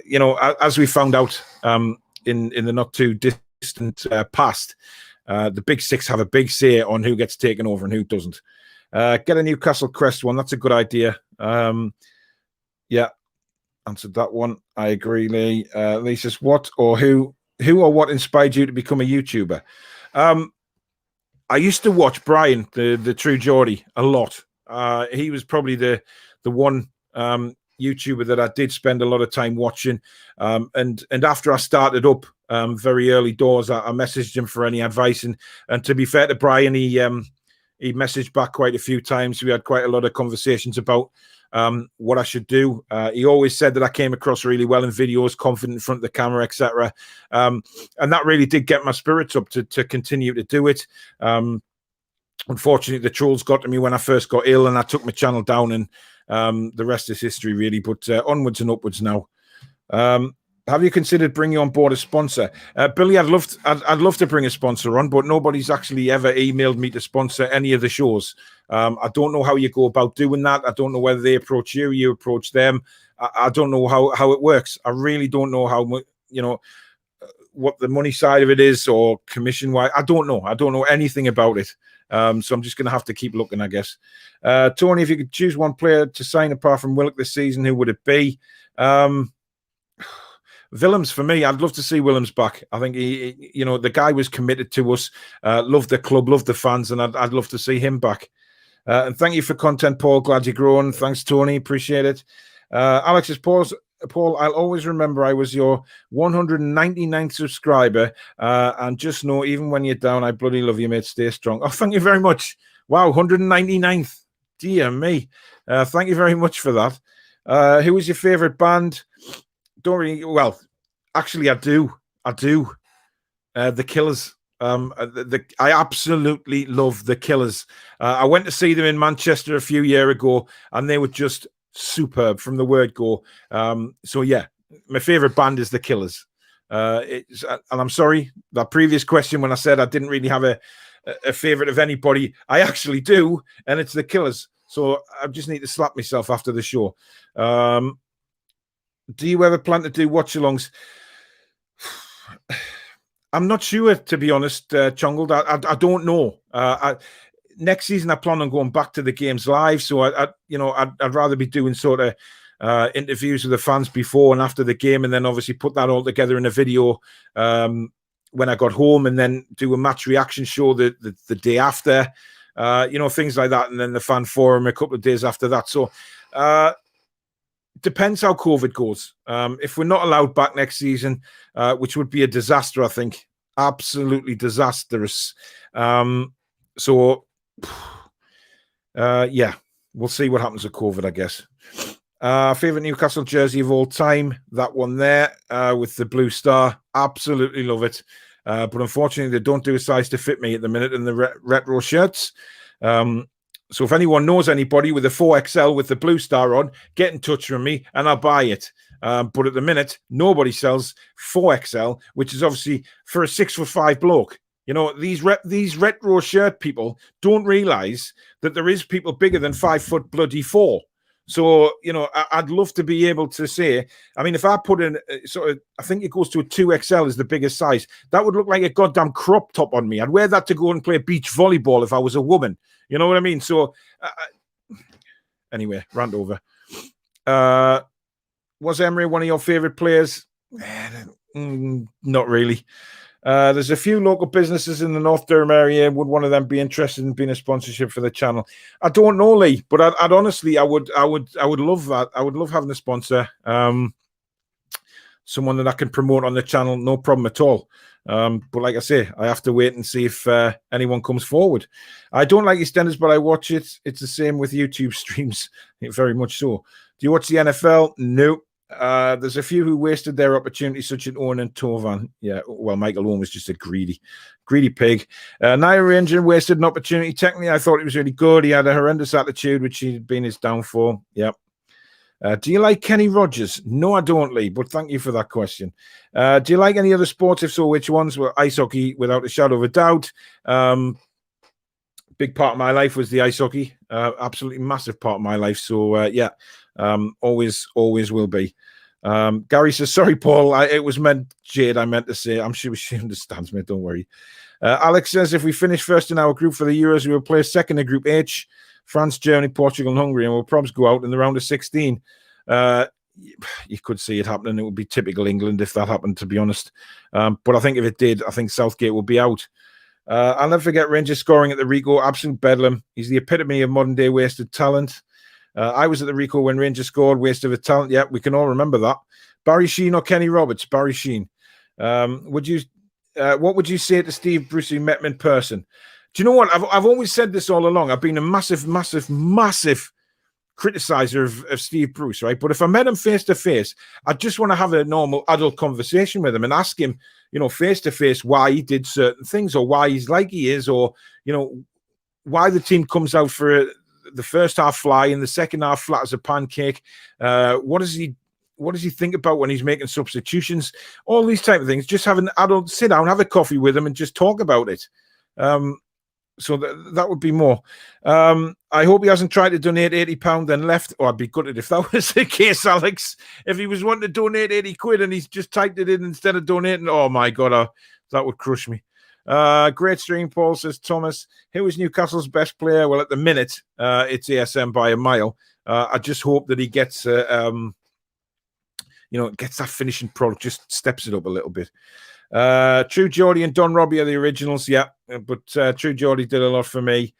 you know, as we found out in the not too distant past, the Big Six have a big say on who gets taken over and who doesn't. Get a Newcastle crest one. That's a good idea. Yeah. Answered that one. I agree, Lee. Lee says, what or who or what inspired you to become a YouTuber? I used to watch Brian, the True Geordie, a lot. He was probably the one YouTuber that I did spend a lot of time watching. And after I started up very early doors, I messaged him for any advice. And to be fair to Brian, he messaged back quite a few times. We had quite a lot of conversations about what I should do. He always said that I came across really well in videos, confident in front of the camera, etc. And that really did get my spirits up to continue to do it. Unfortunately, the trolls got to me when I first got ill, and I took my channel down, and the rest is history, really. But onwards and upwards now. Have you considered bringing on board a sponsor? Billy, I'd love to bring a sponsor on, but nobody's actually ever emailed me to sponsor any of the shows. I don't know how you go about doing that. I don't know whether they approach you, you approach them. I don't know how it works. I really don't know how, you know, what the money side of it is or commission wise. I don't know. I don't know anything about it. So I'm just going to have to keep looking, I guess. Tony, if you could choose one player to sign apart from Willock this season, who would it be? Willems for me. I'd love to see Willems back. I think he, you know, the guy was committed to us, loved the club, loved the fans, and I'd love to see him back. And thank you for content, Paul. Glad you're growing. Thanks, Tony. Appreciate it. Alex says, Paul, Paul, I'll always remember I was your 199th subscriber. And just know, even when you're down, I bloody love you, mate. Stay strong. Oh, thank you very much. Wow, 199th. Dear me. Thank you very much for that. Who was your favorite band? Don't really. Well, actually, I do. The Killers. I absolutely love the Killers. I went to see them in Manchester a few years ago, and they were just superb from the word go. So yeah, my favorite band is the Killers. And I'm sorry, that previous question when I said I didn't really have a favorite of anybody, I actually do, and it's the Killers. So I just need to slap myself after the show. Do you ever plan to do watch-alongs? I'm not sure, to be honest, Chongled. I don't know. Next season, I plan on going back to the games live. So I'd rather be doing sort of interviews with the fans before and after the game, and then obviously put that all together in a video when I got home, and then do a match reaction show the day after. Things like that, and then the fan forum a couple of days after that. So depends how COVID goes. If we're not allowed back next season, which would be a disaster, I think, absolutely disastrous. Yeah, we'll see what happens with COVID, I guess. Favorite Newcastle jersey of all time, that one there with the blue star. Absolutely love it. But unfortunately, they don't do a size to fit me at the minute in the retro shirts. So if anyone knows anybody with a 4XL with the blue star on, get in touch with me and I'll buy it. But at the minute, nobody sells 4XL, which is obviously for a 6'5" bloke. These retro shirt people don't realize that there is people bigger than 5'4". So, I'd love to be able to say, I mean, if I put in I think it goes to a 2XL is the biggest size. That would look like a goddamn crop top on me. I'd wear that to go and play beach volleyball if I was a woman. You know what I mean? So, anyway, rant over. Was Emery one of your favorite players? Not really. There's a few local businesses in the North Durham area. Would one of them be interested in being a sponsorship for the channel? I don't know, Lee, but I'd honestly, I would love that. I would love having a sponsor, someone that I can promote on the channel. No problem at all. But like I say, I have to wait and see if anyone comes forward. I don't like EastEnders, but I watch it. It's the same with YouTube streams, very much so. Do you watch the NFL? No. There's a few who wasted their opportunity, such as Owen and Tovan. Yeah, well, Michael Owen was just a greedy pig. Nia Ranger wasted an opportunity. Technically, I thought he was really good. He had a horrendous attitude, which had been his downfall. Yep. Do you like Kenny Rogers? No, I don't, Lee, but thank you for that question. Do you like any other sports? If so, which ones? Well, ice hockey, without a shadow of a doubt. Big part of my life was the ice hockey. Absolutely massive part of my life. So, yeah, always will be. Gary says, sorry, Paul, it was meant, Jade, I meant to say. I'm sure she understands me, don't worry. Alex says, if we finish first in our group for the Euros, we will play second in Group H. France, Germany, Portugal, and Hungary, and we'll probably go out in the round of 16. You could see it happening. It would be typical England if that happened, to be honest. But I think if it did, I think Southgate will be out. I'll never forget Rangers scoring at the Rico. Absolute bedlam. He's the epitome of modern-day wasted talent. I was at the Rico when Rangers scored. Waste of a talent. Yeah, we can all remember that. Barry Sheen or Kenny Roberts? Barry Sheen. What would you say to Steve Bruce if you met him in person? Do you know what? I've always said this all along. I've been a massive criticizer of Steve Bruce, right? But if I met him face to face, I just want to have a normal adult conversation with him and ask him, face to face, why he did certain things or why he's like he is, or why the team comes out for the first half fly and the second half flat as a pancake. What does he think about when he's making substitutions? All these type of things. Just have an adult sit down, have a coffee with him, and just talk about it. So that would be more. I hope he hasn't tried to donate £80 then left. I'd be gutted if that was the case, Alex. If he was wanting to donate 80 quid and he's just typed it in instead of donating, oh my God, that would crush me. Great stream, Paul says, Thomas. Who is Newcastle's best player? Well, at the minute, it's ASM by a mile. I just hope that he gets, gets that finishing product, just steps it up a little bit. True Geordie and Don Robbie are the originals, yeah, but True Geordie did a lot for me.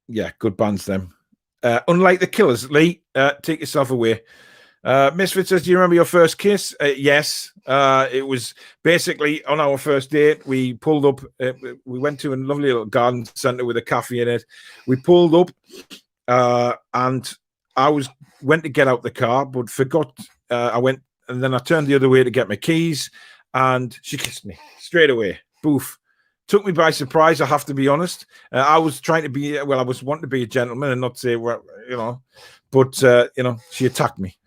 Yeah, good bands them. Unlike the Killers, Lee, take yourself away. Misfit says, do you remember your first kiss? Yes. It was basically on our first date. We pulled up. We went to a lovely little garden centre with a cafe in it. We pulled up and I went to get out the car, but forgot. I went and then I turned the other way to get my keys and she kissed me straight away. Boof. Took me by surprise, I have to be honest. I was trying to be, I was wanting to be a gentleman and not say, well, but, she attacked me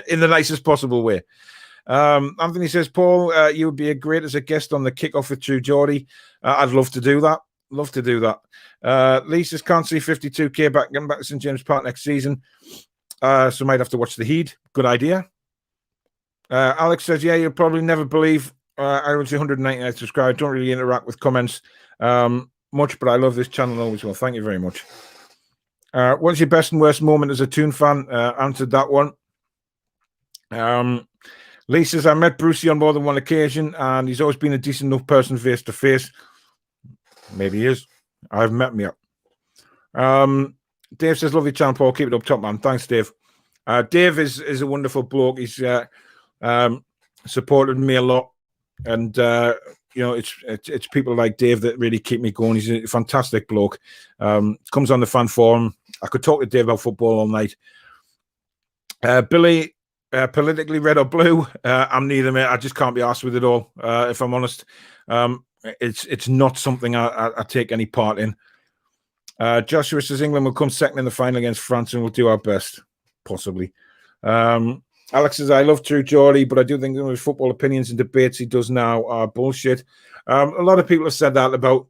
in the nicest possible way. Anthony says, Paul, you would be great as a guest on the Kickoff with True Geordie. I'd love to do that. Love to do that. Lisa's can't see 52K getting back to St. James Park next season. So might have to watch the Heat. Good idea. Alex says, yeah, you'll probably never believe I was 199 subscribers. Don't really interact with comments much, but I love this channel always. Well, thank you very much. What's your best and worst moment as a Toon fan? Answered that one. Lee says, I met Brucey on more than one occasion, and he's always been a decent enough person face to face. Maybe he is. I've met him yet. Dave says, love your channel, Paul. Keep it up top, man. Thanks, Dave. Dave is a wonderful bloke. He's supported me a lot. And it's people like Dave that really keep me going. He's a fantastic bloke. Comes on the fan forum. I could talk to Dave about football all night. Billy, politically red or blue? I'm neither, mate. I just can't be arsed with it all. If I'm honest, it's not something I take any part in. Joshua says England will come second in the final against France, and we'll do our best, possibly. Alex says, I love True Geordie, but I do think his football opinions and debates he does now are bullshit. A lot of people have said that about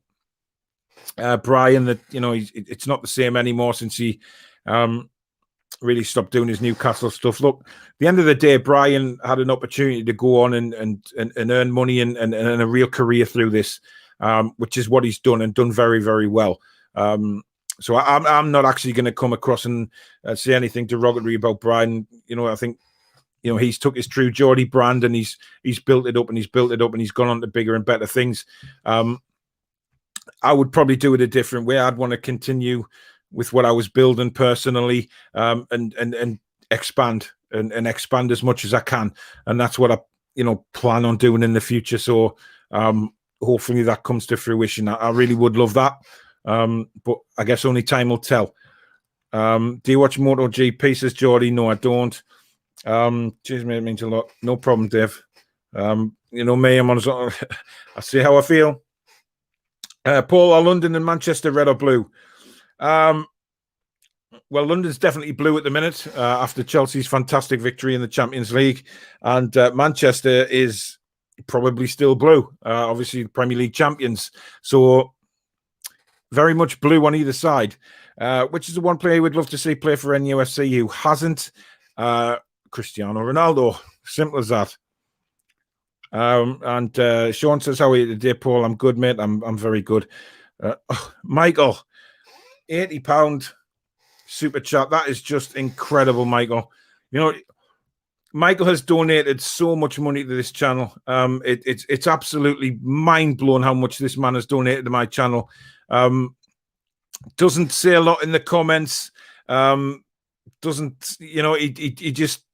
Brian, that, it's not the same anymore since he really stopped doing his Newcastle stuff. Look, at the end of the day, Brian had an opportunity to go on and earn money and a real career through this, which is what he's done and done very, very well. So I'm not actually going to come across and say anything derogatory about Brian. I think, he's took his True Geordie brand and he's built it up and he's gone on to bigger and better things. I would probably do it a different way. I'd want to continue with what I was building personally, and expand and expand as much as I can. And that's what I, plan on doing in the future. So hopefully that comes to fruition. I really would love that. But I guess only time will tell. Do you watch MotoGP? Says Geordie. No, I don't. Cheers, mate. It means a lot. No problem, Dave. Me, I'm on. I see how I feel. Paul, are London and Manchester red or blue? Well, London's definitely blue at the minute after Chelsea's fantastic victory in the Champions League, and Manchester is probably still blue. Obviously, Premier League champions. So very much blue on either side, which is the one player we'd love to see play for NUFC who hasn't. Cristiano Ronaldo. Simple as that. And Sean says, how are you today, Paul? I'm good, mate. I'm very good. Michael, £80 super chat. That is just incredible, Michael. Michael has donated so much money to this channel. It's absolutely mind-blowing how much this man has donated to my channel. Doesn't say a lot in the comments. Doesn't, he just,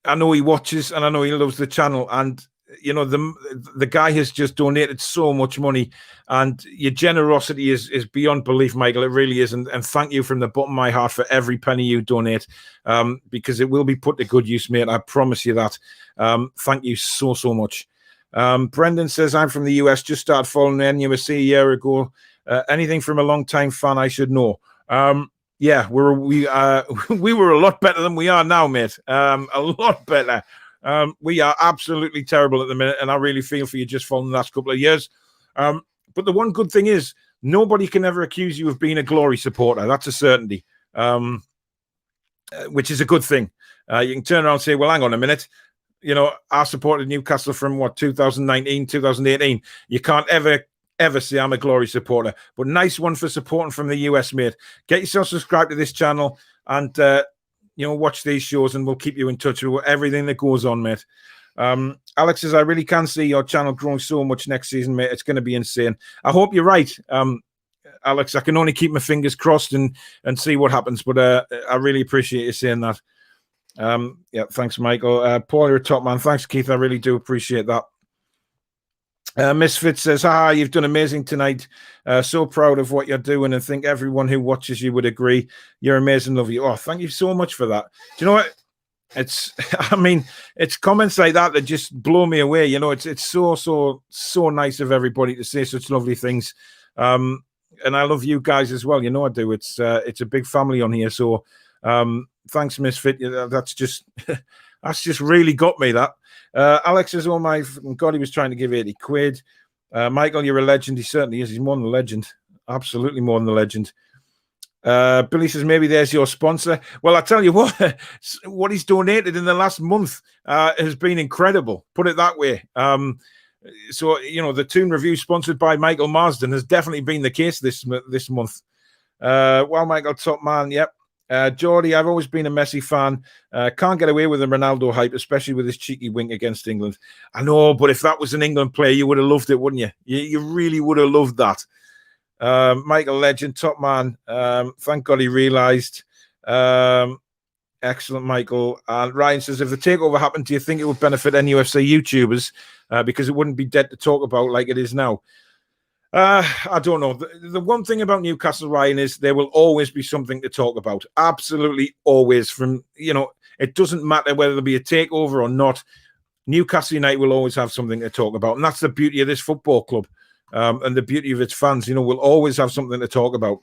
I know he watches and I know he loves the channel, and the guy has just donated so much money, and your generosity is beyond belief, Michael. It really is, and thank you from the bottom of my heart for every penny you donate, because it will be put to good use, mate. I promise you that. Thank you so much. Brendan says, I'm from the US, just started following NUSC a year ago. Anything from a long time fan I should know? Yeah, we were a lot better than we are now, mate. A lot better. We are absolutely terrible at the minute, and I really feel for you just following the last couple of years. But the one good thing is nobody can ever accuse you of being a glory supporter. That's a certainty, which is a good thing. You can turn around and say, well, hang on a minute. I supported Newcastle from 2019, 2018. You can't ever say I'm a glory supporter. But nice one for supporting from the US, mate. Get yourself subscribed to this channel and watch these shows, and we'll keep you in touch with everything that goes on, mate. Alex says, I really can see your channel growing so much next season, mate. It's going to be insane. I hope you're right, Alex. I can only keep my fingers crossed and see what happens, but I really appreciate you saying that. Yeah, thanks, Michael. Paul, you're a top man. Thanks, Keith. I really do appreciate that. Misfit says, you've done amazing tonight. So proud of what you're doing and think everyone who watches you would agree. You're amazing, love you. Oh, thank you so much for that. Do you know what? It's, I mean, it's comments like that that just blow me away. You know, it's so nice of everybody to say such lovely things. And I love you guys as well. You know I do. It's a big family on here. So thanks, Misfit. That's just really got me, that. Alex says, oh my God, he was trying to give 80 quid. Michael, you're a legend. He certainly is. He's more than a legend. Absolutely more than a legend. Billy says, maybe there's your sponsor. Well, I tell you what he's donated in the last month has been incredible. Put it that way. So, you know, the Toon Review sponsored by Michael Marsden has definitely been the case this month. Well, Michael, top man. Yep. Geordie, I've always been a Messi fan. Can't get away with the Ronaldo hype, especially with his cheeky wink against England. I know, but if that was an England player, you would have loved it, wouldn't you? You really would have loved that. Michael, legend, top man. Thank God he realised. Excellent, Michael. And Ryan says, if the takeover happened, do you think it would benefit NUFC YouTubers? Because it wouldn't be dead to talk about like it is now. I don't know. The one thing about Newcastle, Ryan, is there will always be something to talk about. Absolutely always. From, you know, it doesn't matter whether there'll be a takeover or not. Newcastle United will always have something to talk about. And that's the beauty of this football club and the beauty of its fans. You know, we'll always have something to talk about.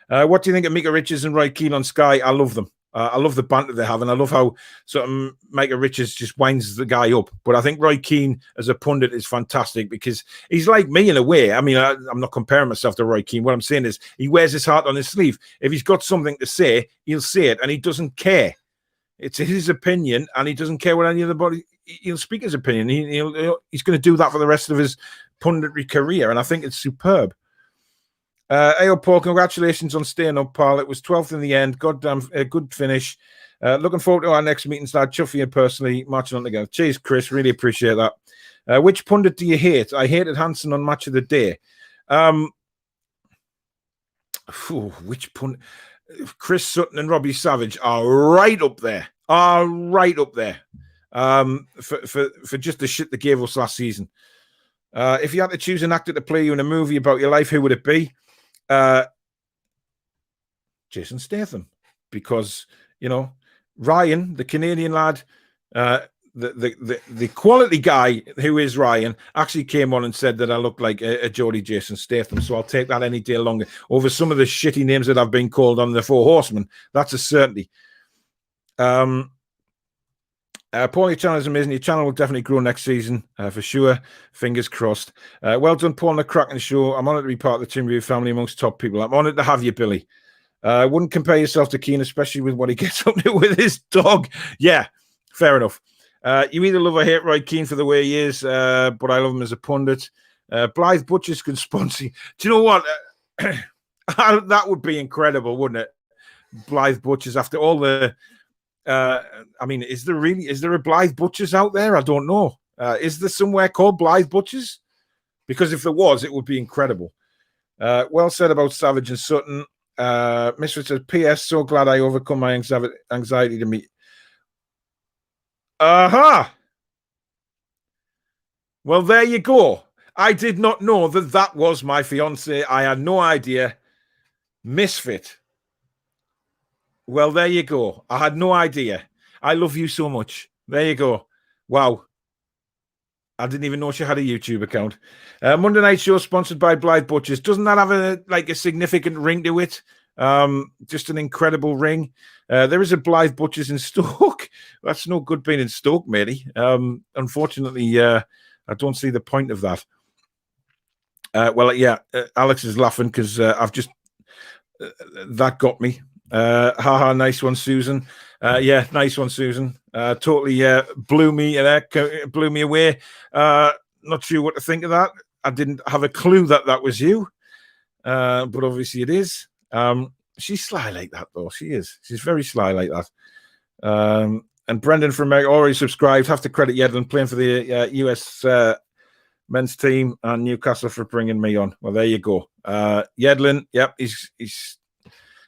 What do you think of Micah Richards and Roy Keane on Sky? I love them. I love the banter they have, and I love how sort of Micah Richards just winds the guy up. But I think Roy Keane as a pundit is fantastic because he's like me in a way. I mean, I'm not comparing myself to Roy Keane. What I'm saying is he wears his heart on his sleeve. If he's got something to say, he'll say it, and he doesn't care. It's his opinion, and he doesn't care what any other body. He'll speak his opinion. He's going to do that for the rest of his punditry career, and I think it's superb. Ayo, Paul, congratulations on staying up, pal. It was 12th in the end. Goddamn, a good finish. Looking forward to our next meeting, lad. Chuffy and personally marching on together. Cheers, Chris. Really appreciate that. Which pundit do you hate? I hated Hansen on Match of the Day. Which pundit? Chris Sutton and Robbie Savage are right up there. For just the shit they gave us last season. If you had to choose an actor to play you in a movie about your life, who would it be? Jason Statham, because, you know, Ryan, the Canadian lad, the quality guy who is Ryan, actually came on and said that I look like a Geordie Jason Statham. So I'll take that any day longer over some of the shitty names that I've been called on the Four Horsemen. That's a certainty. Paul, your channel is amazing. Your channel will definitely grow next season for sure. Fingers crossed. Well done, Paul, on a cracking show. I'm honoured to be part of the Toon Review family amongst top people. I'm honoured to have you, Billy. Wouldn't compare yourself to Keane, especially with what he gets up to with his dog. Yeah, fair enough. You either love or hate Roy Keane for the way he is, but I love him as a pundit. Blythe Butchers can sponsor you. Do you know what? That would be incredible, wouldn't it? Blythe Butchers after all the... I mean, is there a Blythe Butchers out there? I don't know. Is there somewhere called Blythe Butchers? Because if there was, it would be incredible. Well said about Savage and Sutton. Mr. says, P.S. So glad I overcome my anxiety to meet. Well, there you go. I did not know that was my fiance. I had no idea. Misfit. Well, there you go. I had no idea. I love you so much. There you go. Wow. I didn't even know she had a YouTube account. Monday Night Show sponsored by Blythe Butchers. Doesn't that have a significant ring to it? Just an incredible ring. There is a Blythe Butchers in Stoke. That's no good being in Stoke, matey. Unfortunately, I don't see the point of that. Alex is laughing because I've just... that got me. Nice one, Susan. Yeah, nice one, Susan. Totally blew me away. Not sure what to think of that. I didn't have a clue that was you, but obviously it is. She's sly like that, though. She is. She's very sly like that. And Brendan from America already subscribed. Have to credit Yedlin playing for the US men's team and Newcastle for bringing me on. Well, there you go. Yedlin, yep, he's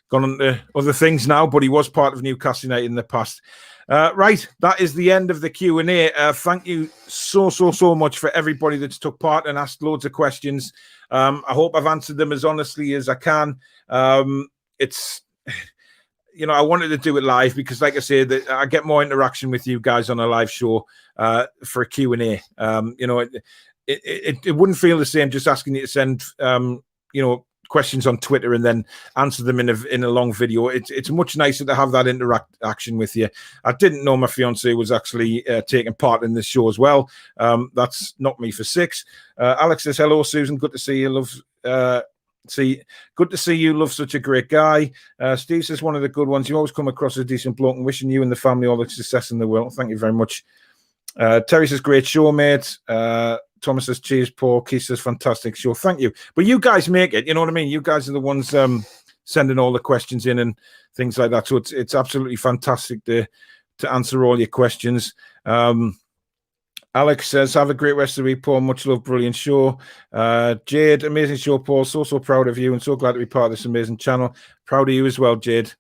gone on to other things now, but he was part of Newcastle United in the past. Right, that is the end of the Q&A. Thank you so much for everybody that's took part and asked loads of questions. I hope I've answered them as honestly as I can. It's, you know, I wanted to do it live because, like I said, I get more interaction with you guys on a live show for a Q&A. You know, it wouldn't feel the same just asking you to send, you know, questions on Twitter and then answer them in a long video. It's much nicer to have that interaction with you. I didn't know my fiance was actually taking part in this show as well. That's knocked me for 6. Alex says, hello, Susan. Good to see you. Good to see you. Love such a great guy. Steve says, one of the good ones. You always come across as a decent bloke, and wishing you and the family all the success in the world. Thank you very much. Terry says, great show, mate. Thomas says, cheers, Paul. Keith says, fantastic show. Thank you. But you guys make it. You know what I mean? You guys are the ones sending all the questions in and things like that. So it's absolutely fantastic to answer all your questions. Alex says, have a great rest of the week, Paul. Much love, brilliant show. Jade, amazing show, Paul. So proud of you and so glad to be part of this amazing channel. Proud of you as well, Jade.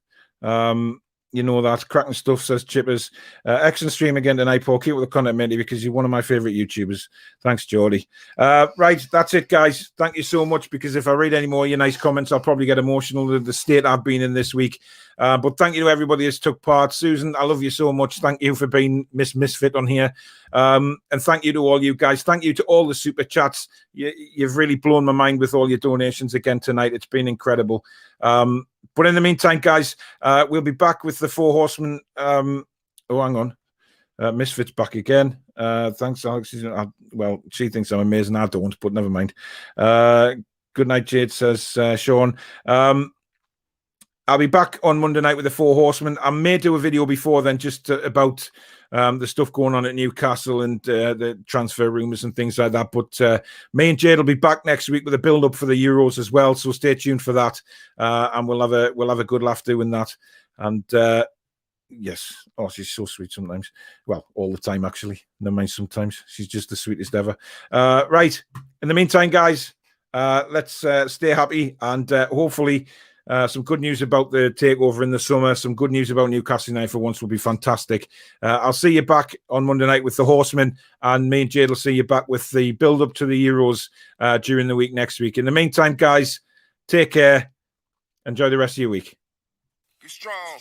You know that. Cracking stuff, says Chippers. Excellent stream again tonight, Paul. Keep up the content, matey, because you're one of my favourite YouTubers. Thanks, Geordie. Right, that's it, guys. Thank you so much, because if I read any more of your nice comments, I'll probably get emotional with the state I've been in this week. But thank you to everybody that's took part. Susan, I love you so much. Thank you for being Miss Misfit on here. And thank you to all you guys. Thank you to all the super chats. You've really blown my mind with all your donations again tonight. It's been incredible. But in the meantime, guys, we'll be back with the 4 Horsemen. Oh, hang on. Misfit's back again. Thanks, Alex. Well, she thinks I'm amazing. I don't, but never mind. Good night, Jade, says Sean. I'll be back on Monday night with the 4 Horsemen. I may do a video before then just about the stuff going on at Newcastle and the transfer rumours and things like that. But me and Jade will be back next week with a build-up for the Euros as well. So stay tuned for that, and we'll have a good laugh doing that. And yes, oh, she's so sweet sometimes. Well, all the time actually. Never mind, sometimes she's just the sweetest ever. Right. In the meantime, guys, let's stay happy and hopefully. Some good news about the takeover in the summer. Some good news about Newcastle United for once will be fantastic. I'll see you back on Monday night with the Horsemen, and me and Jade will see you back with the build-up to the Euros during the week next week. In the meantime, guys, take care. Enjoy the rest of your week. Be strong.